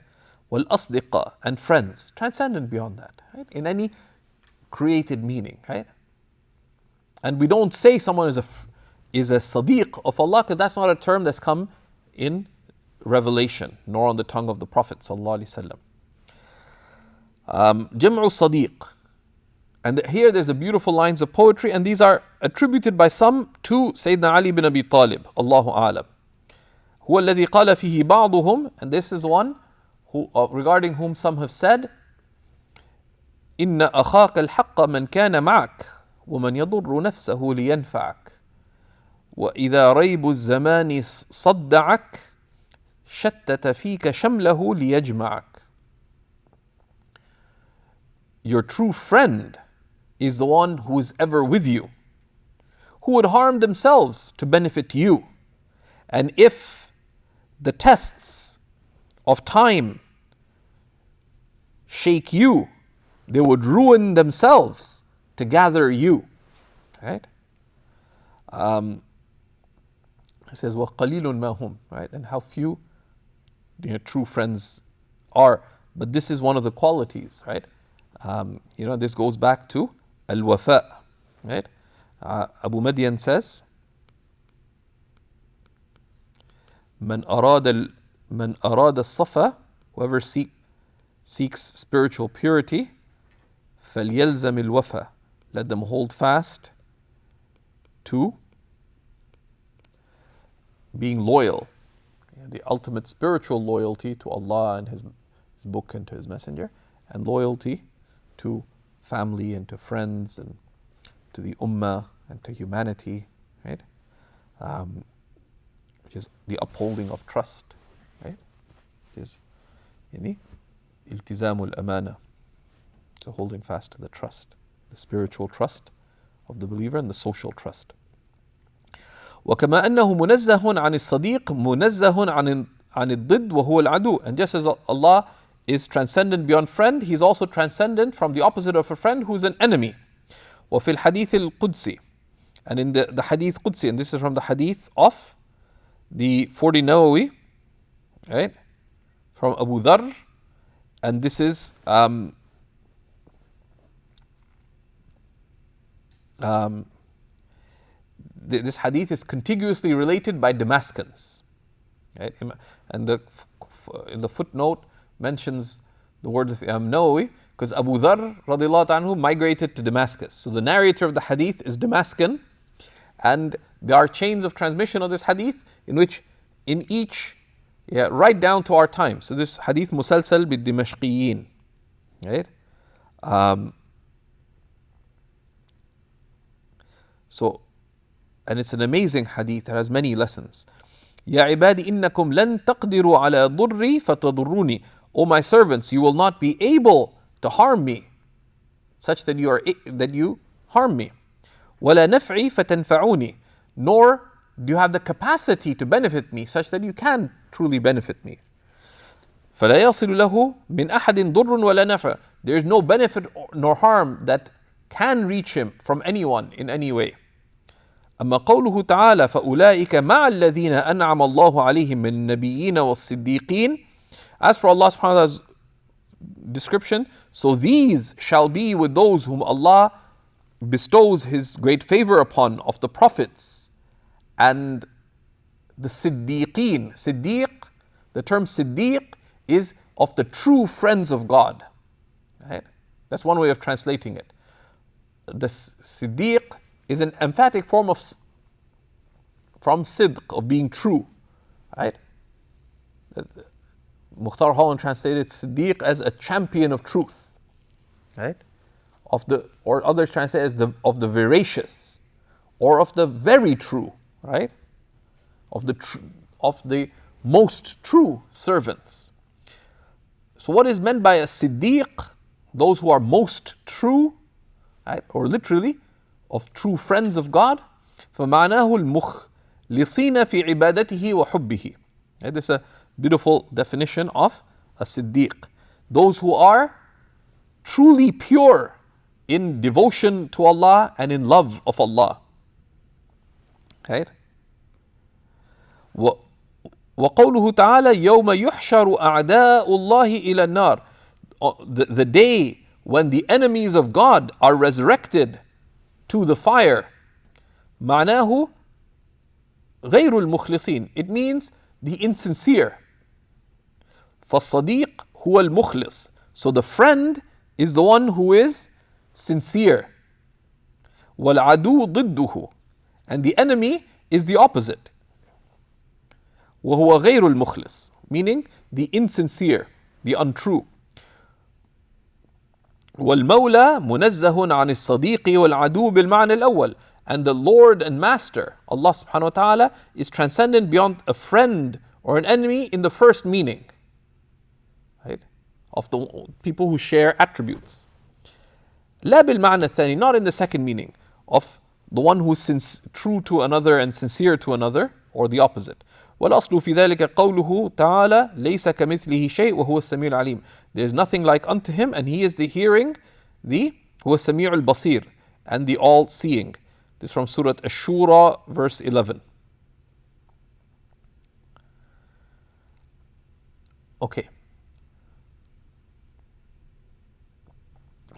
Wal-asdiqa, and friends, transcendent beyond that, right? In any created meaning, right? And we don't say someone is a sadiq of Allah, because that's not a term that's come in revelation, nor on the tongue of the Prophet sallallahu alaihi wasallam. Jam'u sadiq. And here there's a beautiful lines of poetry, and these are attributed by some to Sayyidina Ali bin Abi Talib, Allahu A'lam. هو الذي قال فيه بعضهم, and this is one who, regarding whom some have said, إن أخاك الحق من كان معك ومن يضر نفسه لينفعك وإذا ريب الزمان صدعك شتت فيك شمله ليجمعك. Your true friend is the one who is ever with you, who would harm themselves to benefit you. And if the tests of time shake you, they would ruin themselves to gather you. Right? It says, وَقَلِيلٌ مَا هُمْ, right? And how few true friends are. But this is one of the qualities, right? This goes back to al-wafa, right? Abu Madian says, من أراد الصفا, whoever seeks spiritual purity, فليلزم الوفا, let them hold fast to being loyal, the ultimate spiritual loyalty to Allah and His book and to His messenger, and loyalty to family and to friends and to the ummah and to humanity, right? Which is the upholding of trust, right? It is iltizamul amana, so holding fast to the trust, the spiritual trust of the believer and the social trust. وكما أنه منزه عن الصديق منزه عن الضد وهو العدو. And just as Allah is transcendent beyond friend, He's also transcendent from the opposite of a friend who is an enemy. وفي الحديث القدسي, and in the hadith Qudsi, and this is from the hadith of the 40 Nawawi, right, from Abu Dharr, and this is this hadith is contiguously related by Damascans, right? And in the footnote mentions the words of Imam Nawawi, because Abu Dharr radiallahu anhu migrated to Damascus. So the narrator of the hadith is Damascan, and there are chains of transmission of this hadith in which in each, right down to our time. So this hadith musalsal bid Dimashqiyin, right? And it's an amazing hadith that has many lessons. يا عبادي إنكم لن تقدروا على ضري فتضروني. O my servants, you will not be able to harm me, such that you harm me. ولا نفعي فتنفعوني. Nor do you have the capacity to benefit me, such that you can truly benefit me. فلا يصل له من أحد ضر ولا نفع. There is no benefit nor harm that can reach him from anyone in any way. أما قوله تعالى فأولئك مع الذين أنعم الله عليهم من النبيين والصديقين. As for Allah subhanahu wa ta'ala's description, so these shall be with those whom Allah bestows His great favor upon of the prophets and the Siddiqeen. Siddiq, the term Siddiq is of the true friends of God, right? That's one way of translating it. The Siddiq is an emphatic form from sidq, of being true, right? Mukhtar Holland translated Siddiq as a champion of truth, right? Or others translate as of the veracious, or of the very true, right? Of the most true servants. So what is meant by a Siddiq? Those who are most true, right? Or literally, of true friends of God. فَمَعْنَاهُ الْمُخْلِصِينَ فِي عِبَادَتِهِ وَحُبِّهِ. Right? This is a beautiful definition of a Siddiq. Those who are truly pure in devotion to Allah and in love of Allah. Right? وقوله تعالى يوم يحشر أعداء الله إلى النار. The day when the enemies of God are resurrected to the fire. معناه غير المخلصين. It means the insincere. فالصديق هو المخلص. So the friend is the one who is sincere. والعدو ضده. And the enemy is the opposite. وهو غير المخلص, meaning the insincere, the untrue. والمولى منزه عن الصديق والعدو بالمعنى الأول. And the Lord and Master, Allah subhanahu wa ta'ala, is transcendent beyond a friend or an enemy in the first meaning, right? Of the people who share attributes. لا بالمعنى الثاني, not in the second meaning, of the one who is true to another and sincere to another, or the opposite. والأصل في ذلك قوله تعالى ليس كمثله شيء وهو السميع العليم. There is nothing like unto him, and he is the hearing, the هو السميع البصير, and the all-seeing. This is from Surat Al-Shura, verse 11. Okay.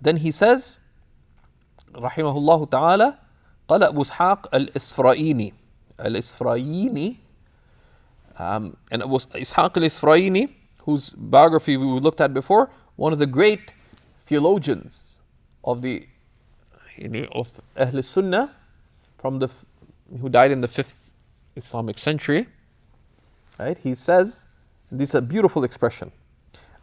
Then he says, رحمه الله تعالى, قال أبو إسحاق الإسفرايني. الإسفرايني, and Abu Ishaq al-Isfaraini, whose biography we looked at before, one of the great theologians of the of Ahl Sunnah, who died in the 5th Islamic century. Right? He says, this is a beautiful expression.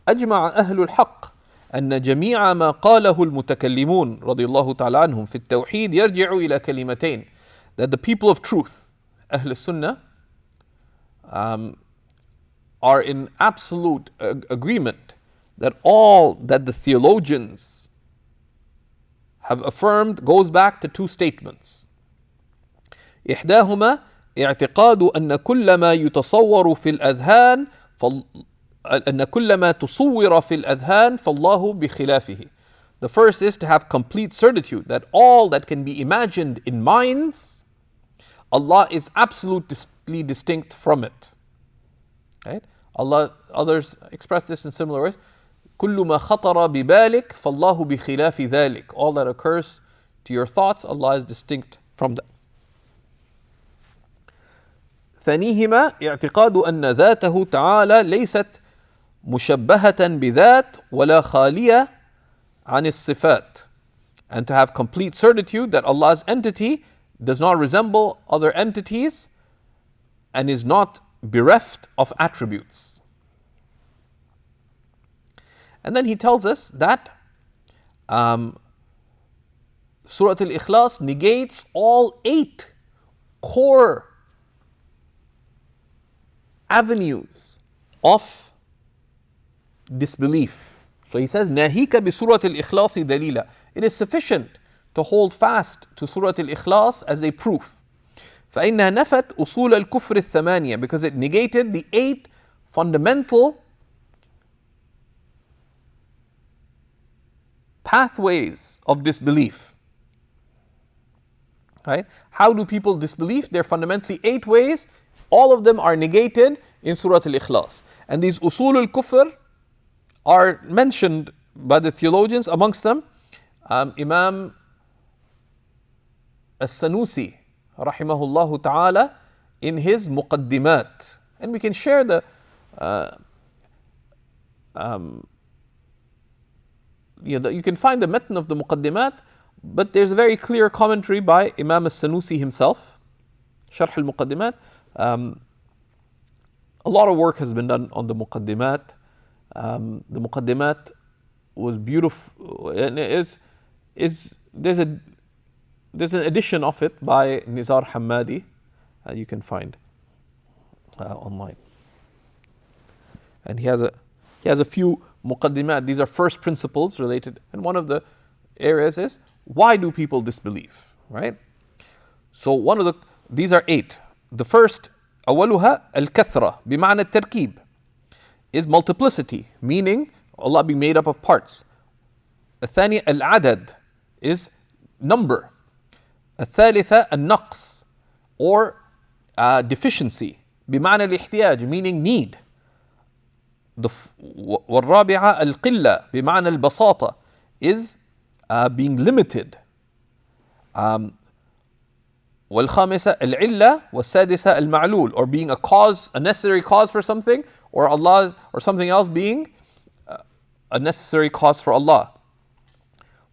أجمع أهل الحق أن جميع ما قاله المتكلمون رضي الله تعالى عنهم في التوحيد يرجع إلى كلمتين. That the people of truth, Ahl Sunnah, are in absolute agreement that all that the theologians have affirmed goes back to two statements. إحداهما اعتقاد أن كل ما يتصور في الأذهان أن كل ما تصور في الأذهان فالله بخلافه. The first is to have complete certitude that all that can be imagined in minds, Allah is absolutely distinct from it. Right? Others express this in similar ways. كل ما خطر ببالك فالله بخلاف ذلك. All that occurs to your thoughts, Allah is distinct from that. ثانيهما اعتقاد أن ذاته تعالى ليست مشبهة بذات ولا خالية عن الصفات. And to have complete certitude that Allah's entity does not resemble other entities and is not bereft of attributes. And then he tells us that Surat Al-Ikhlas negates all 8 core avenues of disbelief. So he says, ناهيك بسورة الإخلاص دليلا. It is sufficient to hold fast to Surat Al-Ikhlas as a proof. فإنها نفت أصول الكفر الثمانية, because it negated the 8 fundamental pathways of disbelief. Right? How do people disbelieve? There are fundamentally 8 ways. All of them are negated in Surat Al-Ikhlas. And these usul al-kufr are mentioned by the theologians, amongst them Imam Sanusi, rahimahullah ta'ala, in his muqaddimat. And we can share the you can find the matn of the muqaddimat, but there's a very clear commentary by Imam Sanusi himself, Sharh al-Muqaddimat. A lot of work has been done on the muqaddimat. The muqaddimat was beautiful, and there's an edition of it by Nizar Hammadi, you can find online. And he has a few muqaddimat. These are first principles related, and one of the areas is, why do people disbelieve, right? So these are 8. The first, أولها الكثرة بمعنى التركيب, is multiplicity, meaning Allah being made up of parts. الثاني العدد is number. الثالثة النقص, or deficiency, بمعنى الاحتياج, meaning need. والرابعة القلة بمعنى البساطة, is being limited. والخامسة العلة, والسادسة المعلول, or being a cause, a necessary cause for something, or Allah, or something else being a necessary cause for Allah.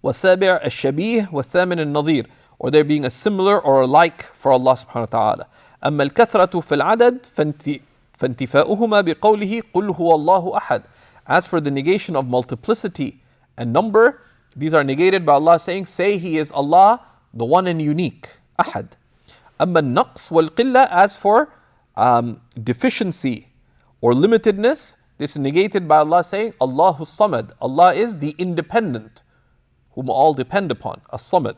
والسابع الشبيه, والثامن النظير, or there being a similar or a like for Allah subhanahu wa ta'ala. أما الكثرة في العدد فانتفاؤهما بقوله قل هو الله أحد. As for the negation of multiplicity and number, these are negated by Allah saying, say He is Allah, the one and unique, أحد. أما النقص والقلة, as for deficiency or limitedness, this is negated by Allah saying, Allahu Samad, Allah is the independent, whom all depend upon, as-Samad.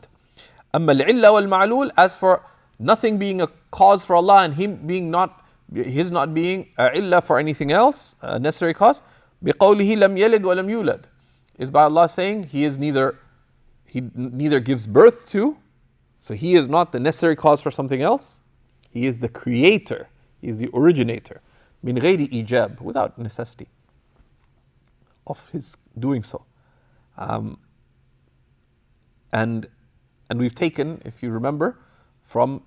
أما العلة والمعلول, as for nothing being a cause for Allah and Him being not, His not being a illah for anything else, a necessary cause, بقوله لم يلد ولم يولد, is by Allah saying He neither gives birth to, so He is not the necessary cause for something else. He is the creator, He is the originator, من غير إيجاب, without necessity of His doing so. And we've taken, if you remember, from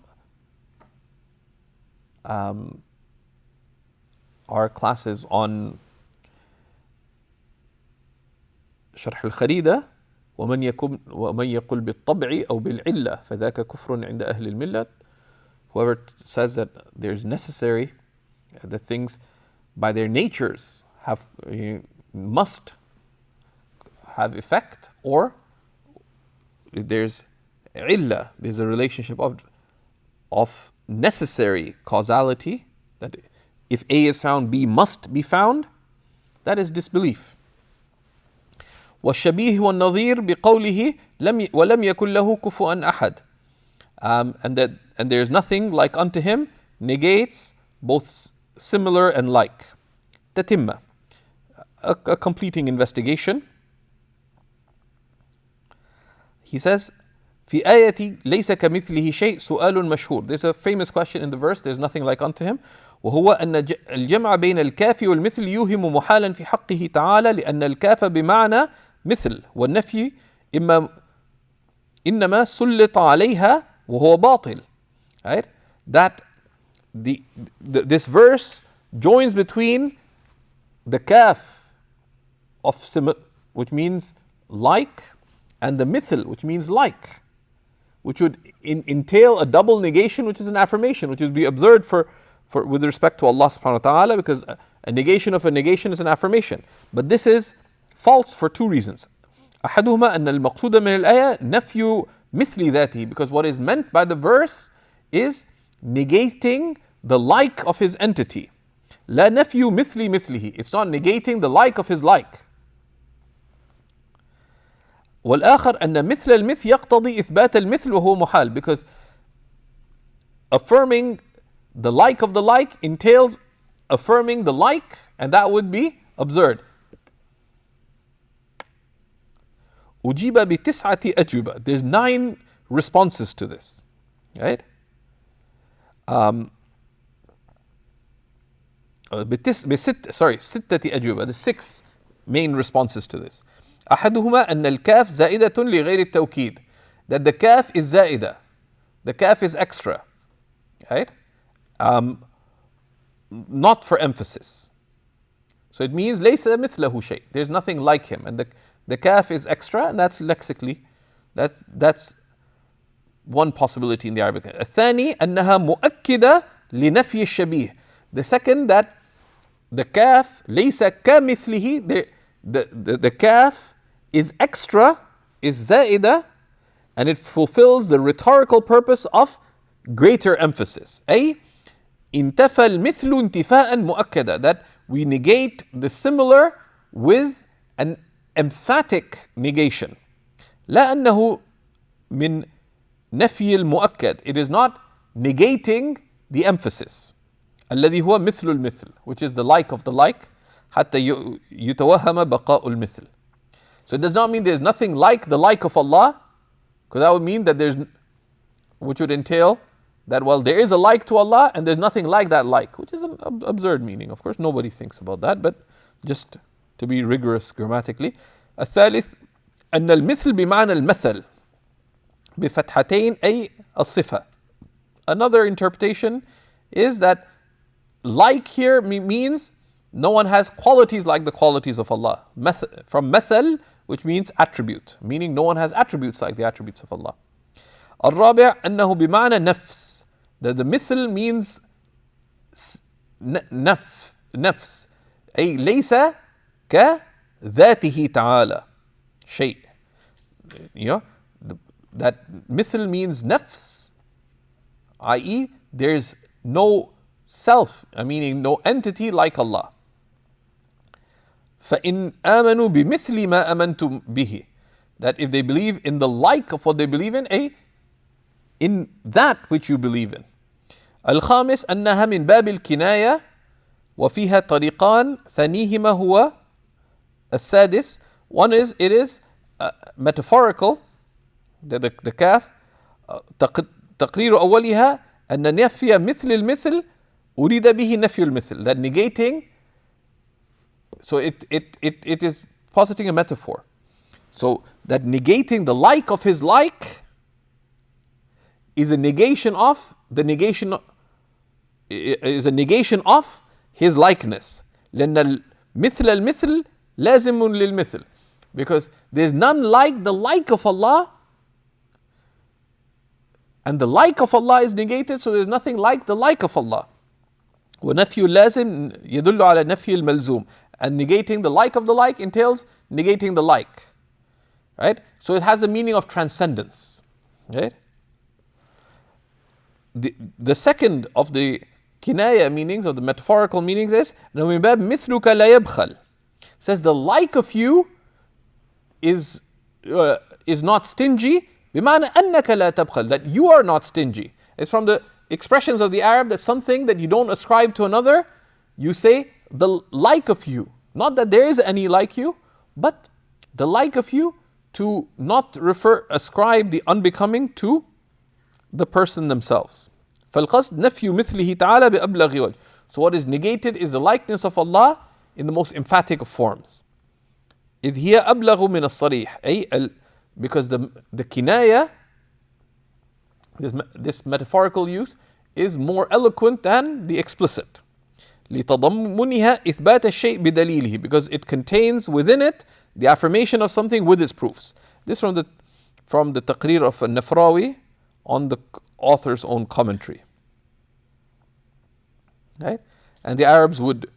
our classes on شرح الخريدة, ومن يقل بالطبع أو بالعلة فذاك كفر عند أهل الملة. Whoever says that there's necessary, that things by their natures must have effect, or there's illah, there's a relationship of necessary causality, that if A is found, B must be found, that is disbelief. والشبيه والنظير بقوله ولم يكن له كفوا أحد, and there is nothing like unto him, negates both similar and like. تتمة, a completing investigation. He says, في آية ليس كمثله شيء سؤال مشهور. There's a famous question in the verse, there's nothing like unto him. وهو أن الجمع بين الكاف والمثل يوهم محالا في حقه تعالى لأن الكاف بمعنى مثل والنفي إنما سلط عليها وهو باطل. Right? That this verse joins between the kaf of which means like, and the mithl, which means like, which would entail a double negation, which is an affirmation, which would be absurd for with respect to Allah subhanahu wa ta'ala, because a negation of a negation is an affirmation. But this is false for two reasons. أحدهما أن المقصود من الآية نفي مثل ذاته, because what is meant by the verse is negating the like of his entity. لا نفي مثل مثله, it's not negating the like of his like. والآخر أن مثل المثل يقتضي إثبات المثل وهو محال, because affirming the like of the like entails affirming the like, and that would be absurd. أجيب بتسعة أجوبة. There's 9 responses to this, right? ستة أجوبة. The 6 main responses to this. أحدهما أن الكاف زائدة لغير التوكيد. That the kaf is زائدة. The kaf is extra, right? Not for emphasis. So it means ليس مثله شيء. There's nothing like him, and the kaf is extra, and that's lexically, that's one possibility in the Arabic. الثاني أنها مؤكدة لنفي الشبيه. The second, that the kaf ليس كمثله, the kaf is extra, is زائدة, and it fulfills the rhetorical purpose of greater emphasis. أي انتفى المثل انتفاء مؤكدا, that we negate the similar with an emphatic negation. لا أنه من نفي المؤكد, it is not negating the emphasis. الذي هو مثل المثل, which is the like of the like, حتى يتوهم بقاء المثل. So it does not mean there's nothing like the like of Allah, because that would mean that which would entail that, well, there is a like to Allah and there's nothing like that like, which is an absurd meaning. Of course, nobody thinks about that, but just to be rigorous grammatically. الثالث أن المثل بمعنى المثل بفتحتين أي الصفة. Another interpretation is that like here means no one has qualities like the qualities of Allah. From مثل, which means attribute, meaning no one has attributes like the attributes of Allah. الرابع أنه بمعنى نفس, that the مثل means نفس أي ليس كذاته تعالى شيء. You know, that مثل means nafs, i.e. there's no self, meaning no entity like Allah. فَإِنْ آمَنُوا بِمِثْلِ مَا أَمَنْتُمْ بِهِ, that if they believe in the like of what they believe in that which you believe in. الخامس أنها من باب الكناية وفيها طريقان ثانيهما هو السادس. One is, it is metaphorical, the كاف, تقرير أولها أن نفي مثل المثل أريد به نفي المثل, that negating, so it is positing a metaphor. So that negating the like of his like is a negation of the negation, is a negation of his likeness. لأن المثل المثل لازم للمثل, because there's none like the like of Allah, and the like of Allah is negated, so there's nothing like the like of Allah. وَنَفْيُ اللَّازِمْ يَدُلُّ عَلَى نَفْيِ الْمَلْزُومِ, and negating the like of the like entails negating the like. Right? So it has a meaning of transcendence. Right? The second of the kinaya meanings, or the metaphorical meanings, is مِنْ بَابِ مِثْلُكَ لَا يَبْخَلْ, says the like of you is not stingy, بِمَعنَى أَنَّكَ لَا تَبْخَلْ, that you are not stingy. It's from the expressions of the Arab that something that you don't ascribe to another, you say the like of you. Not that there is any like you, but the like of you, to not ascribe the unbecoming to the person themselves. فَالْقَصْدْ نَفْيُ مِثْلِهِ تَعَالَى بِأَبْلَغِ وَجْهٍ. So what is negated is the likeness of Allah in the most emphatic of forms. إِذْ هِيَ أَبْلَغُ مِنَ الصَّرِيحِ, because the kinaya, this metaphorical use, is more eloquent than the explicit. لِتَضَمُّنِهَا إِثْبَاتَ الشَّيْءِ بِدَلِيلِهِ, because it contains within it the affirmation of something with its proofs. This from the taqrir of al-Nafrawi on the author's own commentary. Right? And the Arabs would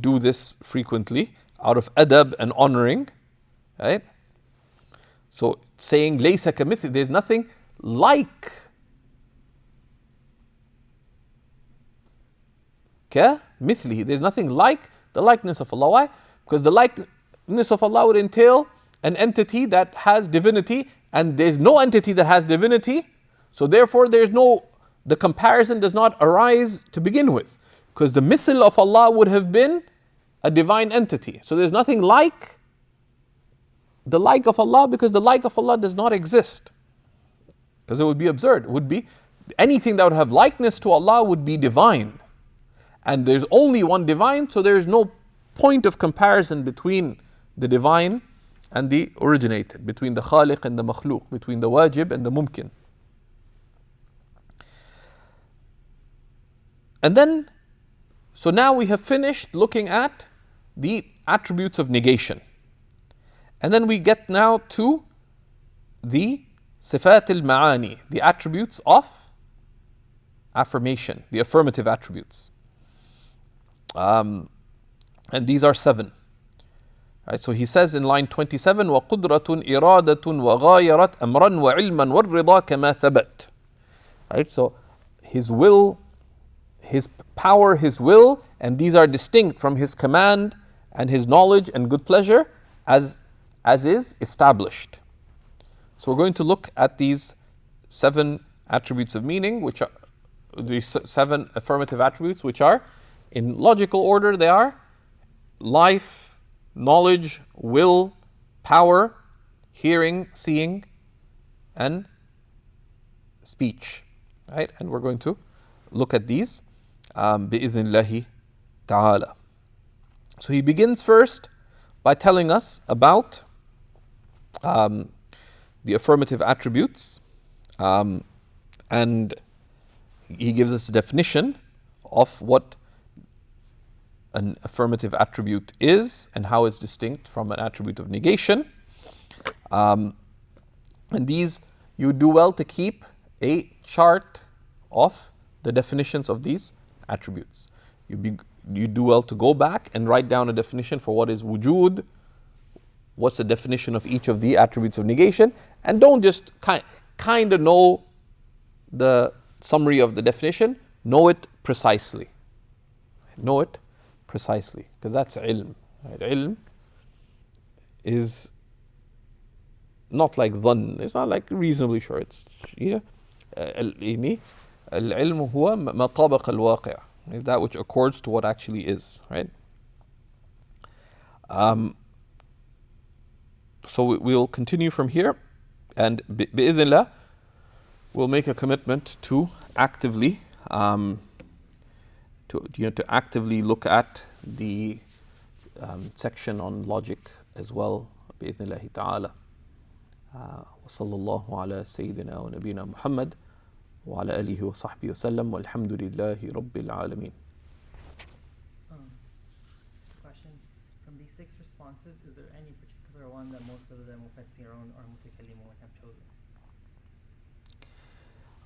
do this frequently out of adab and honoring. Right? So saying laysa kamithli, there's nothing like kamithlihi, there's nothing like the likeness of Allah. Why? Because the likeness of Allah would entail an entity that has divinity, and there's no entity that has divinity, so therefore the comparison does not arise to begin with, because the mithl of Allah would have been a divine entity. So there's nothing like the like of Allah, because the like of Allah does not exist. Because it would be absurd. It would be anything that would have likeness to Allah would be divine. And there's only one divine, so there is no point of comparison between the divine and the originated, between the khaliq and the makhluq, between the wajib and the mumkin. And then, so now we have finished looking at the attributes of negation. And then we get now to the sifat al-ma'ani, the attributes of affirmation, the affirmative attributes. And these are 7. Right, so he says in line 27, وَقُدْرَةٌ إِرَادَةٌ وَغَايَرَتْ أَمْرًا وَعِلْمًا وَالرِّضَى كَمَا ثَبَتْ. Right, so his will, his power, his will, and these are distinct from his command and his knowledge and good pleasure as is established. So we're going to look at these 7 attributes of meaning, which are these 7 affirmative attributes, which are, in logical order, they are life, knowledge, will, power, hearing, seeing, and speech. right? And we're going to look at these بإذن الله تعالى. So he begins first by telling us about the affirmative attributes, and he gives us a definition of what an affirmative attribute is and how it's distinct from an attribute of negation. And these, you do well to keep a chart of the definitions of these attributes. You do well to go back and write down a definition for what is wujud, what's the definition of each of the attributes of negation, and don't just kind of know the summary of the definition, know it precisely. Know it precisely, because that's ilm. Right? Ilm is not like dhann, it's not like reasonably sure. It's العلم هو ما طابق الواقع, that which accords to what actually is, right? So we'll continue from here, and بإذن الله we'll make a commitment to actively to actively look at the section on logic as well, بإذن الله تعالى. وصلى الله على سيدنا ونبينا محمد وعلى آله وصحبه وسلم والحمد لله رب العالمين.
Question: from these 6 responses, is there any particular one that most of the mufassirun or mutakallimun have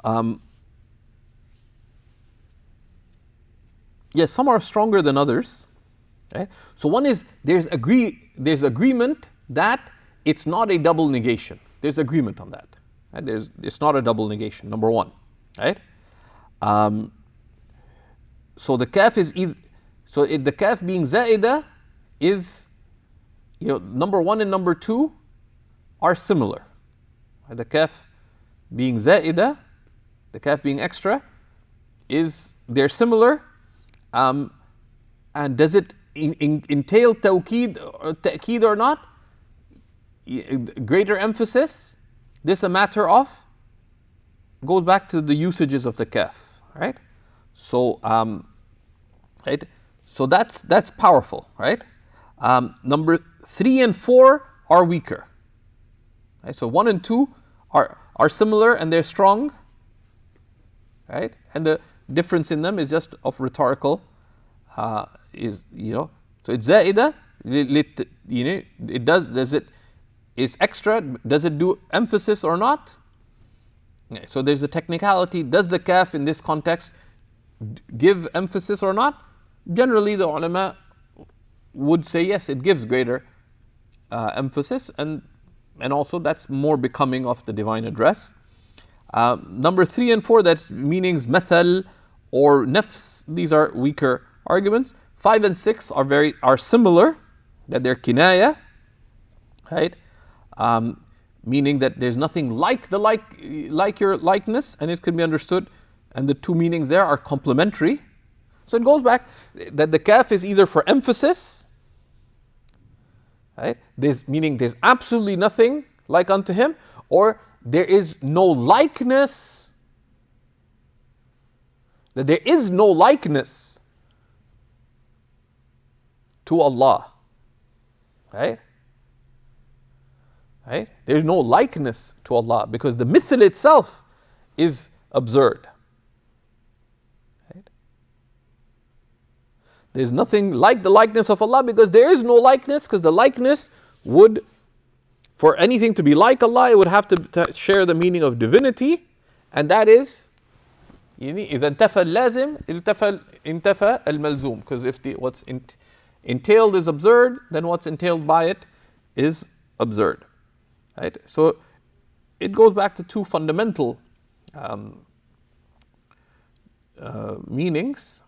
chosen?
Yes, some are stronger than others. Right? So one is there's agreement that it's not a double negation. There's agreement on that. Right? It's not a double negation. Number one, right? So the kaf is the kaf being zaida is, number one and number two are similar. Right? The kaf being zaida, the kaf being extra, they're similar. And does it entail ta'keed or not? Greater emphasis. This a matter of, goes back to the usages of the kaf, right? So, right. So that's powerful, right? Number 3 and 4 are weaker. Right? So 1 and 2 are similar and they're strong, right? And the difference in them is just of rhetorical, so it's zaida, it's extra, does it do emphasis or not? So there's a technicality, does the kaf in this context give emphasis or not? Generally the ulama would say yes, it gives greater emphasis, and also that's more becoming of the divine address. Number 3 and 4, that's meanings mathal or nafs, these are weaker arguments. 5 and 6 are similar, that they're kinaya, right? Meaning that there's nothing like your likeness, and it can be understood, and the two meanings there are complementary. So it goes back that the kaf is either for emphasis, right? Meaning there's absolutely nothing like unto him, or there is no likeness, that there is no likeness to Allah, right? Right? There's no likeness to Allah because the mithl itself is absurd. Right? There's nothing like the likeness of Allah because there is no likeness, because the likeness would, for anything to be like Allah, it would have to share the meaning of divinity, and that is إذا انتفى اللازم انتفى الملزوم, because if what's entailed is absurd, then what's entailed by it is absurd. Right? So it goes back to two fundamental meanings,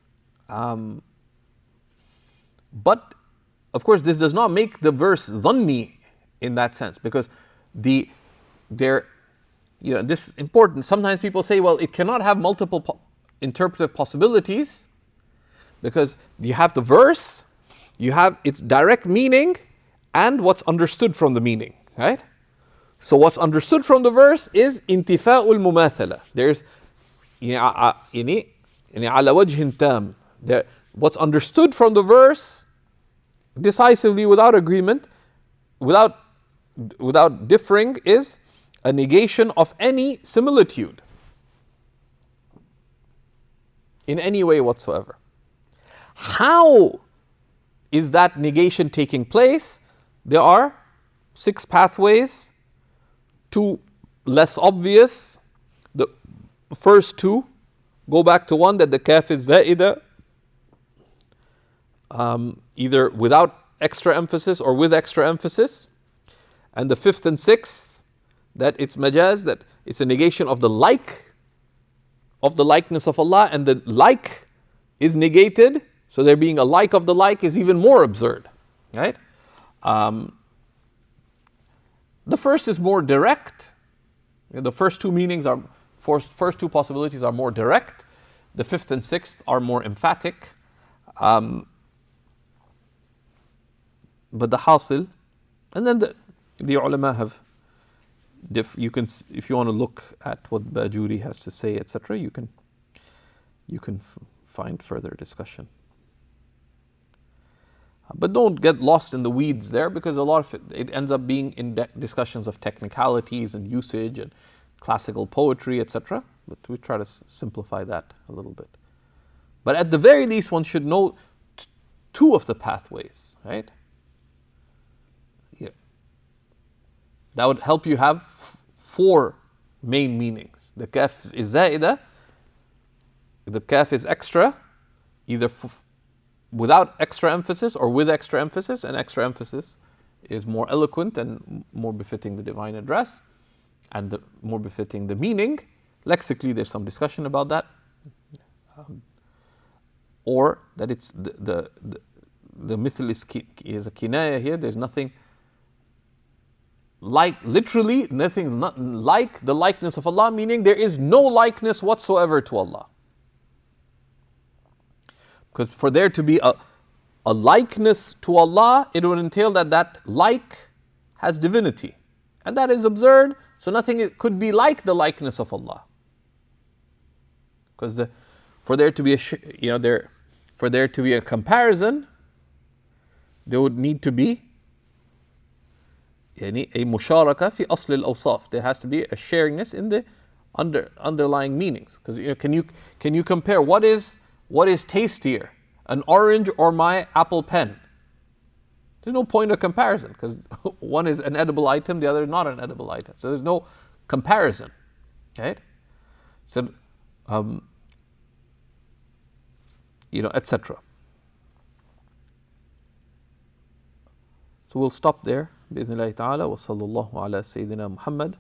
but of course this does not make the verse dhanni in that sense, because this is important. Sometimes people say, well, it cannot have multiple interpretive possibilities, because you have the verse, you have its direct meaning, and what's understood from the meaning, right? So what's understood from the verse is intifa'ul mumathala. There's يعني على وجه تام. What's understood from the verse decisively without agreement, without differing, is a negation of any similitude in any way whatsoever. How is that negation taking place? There are 6 pathways, 2 less obvious. The first 2 go back to one, that the kaf is za'idah, either without extra emphasis or with extra emphasis. And the 5th and 6th, that it's majaz, that it's a negation of the likeness of Allah, and the like is negated, so there being a like of the like is even more absurd, right? The first is more direct. The first 2 meanings are, first 2 possibilities are more direct. The 5th and 6th are more emphatic. But the hasil, and then the ulama have, you can, if you want to look at what Bajuri has to say, etc., you can find further discussion. But don't get lost in the weeds there, because a lot of it ends up being in discussions of technicalities and usage and classical poetry, etc. But we try to simplify that a little bit. But at the very least, one should know 2 of the pathways, right? Yeah. That would help you have 4 main meanings. The kaf is za'idah, the kaf is extra, either without extra emphasis or with extra emphasis, and extra emphasis is more eloquent and more befitting the divine address, and more befitting the meaning. Lexically, there's some discussion about that. Or that it's the mithl is a kinaya here. There's nothing like, literally nothing not like the likeness of Allah, meaning there is no likeness whatsoever to Allah. Because for there to be a likeness to Allah, it would entail that like has divinity, and that is absurd. So nothing could be like the likeness of Allah. Because for there to be a comparison, there would need to be a musharaka fi asl al-awsaf. There has to be a sharingness in the underlying meanings. Because can you compare what is tastier, an orange or my Apple Pen? There's no point of comparison, because one is an edible item, the other is not an edible item. So there's no comparison, right? So, etc. So we'll stop there. بإذن الله تعالى وصلى الله على سيدنا محمد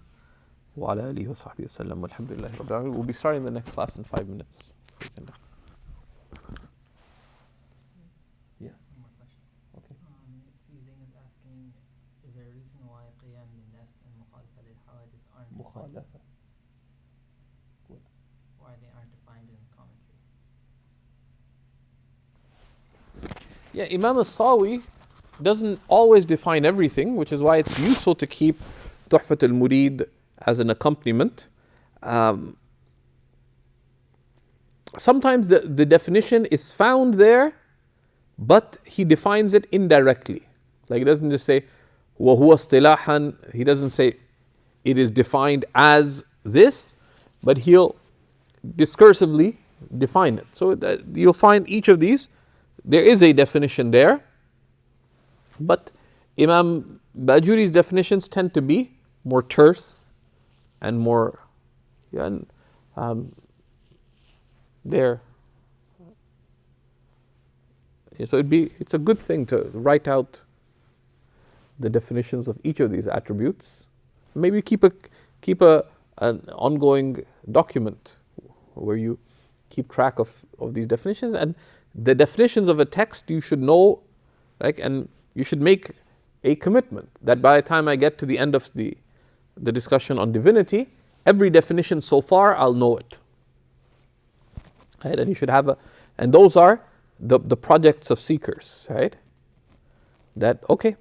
وعلى آله وصحبه وسلم والحمد لله رب العالمين. We'll be starting the next class in 5 minutes. Yeah.
One more question.
Okay.
Zing is asking, is there a reason why qiyam bin-nafs and mukhalafa lil-hawadith aren't defined?
Good.
Why they aren't defined in commentary?
Yeah, Imam Sawi doesn't always define everything, which is why it's useful to keep Tuhfat al-Murid as an accompaniment. Sometimes the definition is found there, but he defines it indirectly. Like he doesn't just say, وَهُوَ اصطِلَاحًا, he doesn't say it is defined as this, but he'll discursively define it. So you'll find each of these, there is a definition there, but Imam Bajuri's definitions tend to be more terse and more there. So it's a good thing to write out the definitions of each of these attributes. Maybe keep an ongoing document where you keep track of these definitions, and the definitions of a text you should know, like, and you should make a commitment that by the time I get to the end of the discussion on divinity, every definition so far I'll know it. Right? And you should have and those are the projects of seekers, right? That, okay,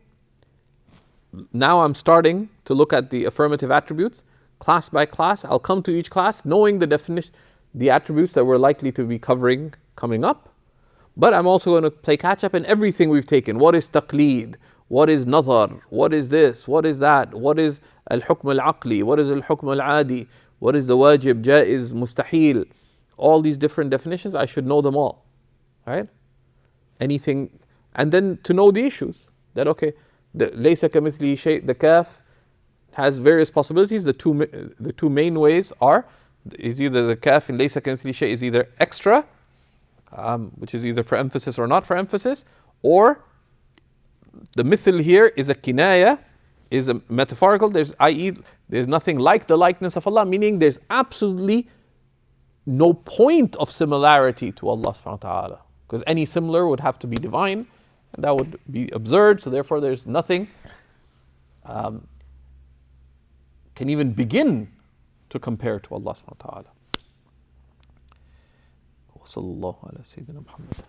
now I'm starting to look at the affirmative attributes, class by class. I'll come to each class knowing the the attributes that we're likely to be covering coming up. But I'm also going to play catch up in everything we've taken. What is taqleed? What is nazar? What is this? What is that? What is al-hukm al-aqli? What is al-hukm al-adi? What is the wajib, jaiz, mustahil? All these different definitions, I should know them all. Right? Anything, and then to know the issues. That okay, the laysa kamithlihi shay, the kaf has various possibilities. The two main ways is either the kaf in laysa kamithlihi shay is either extra, which is either for emphasis or not for emphasis, or the mithl here is a kinaya, is a metaphorical, i.e. there's nothing like the likeness of Allah, meaning there's absolutely no point of similarity to Allah subhanahu wa ta'ala. Because any similar would have to be divine, and that would be absurd, so therefore there's nothing can even begin to compare to Allah subhanahu wa ta'ala. وصلى الله على سيدنا محمد.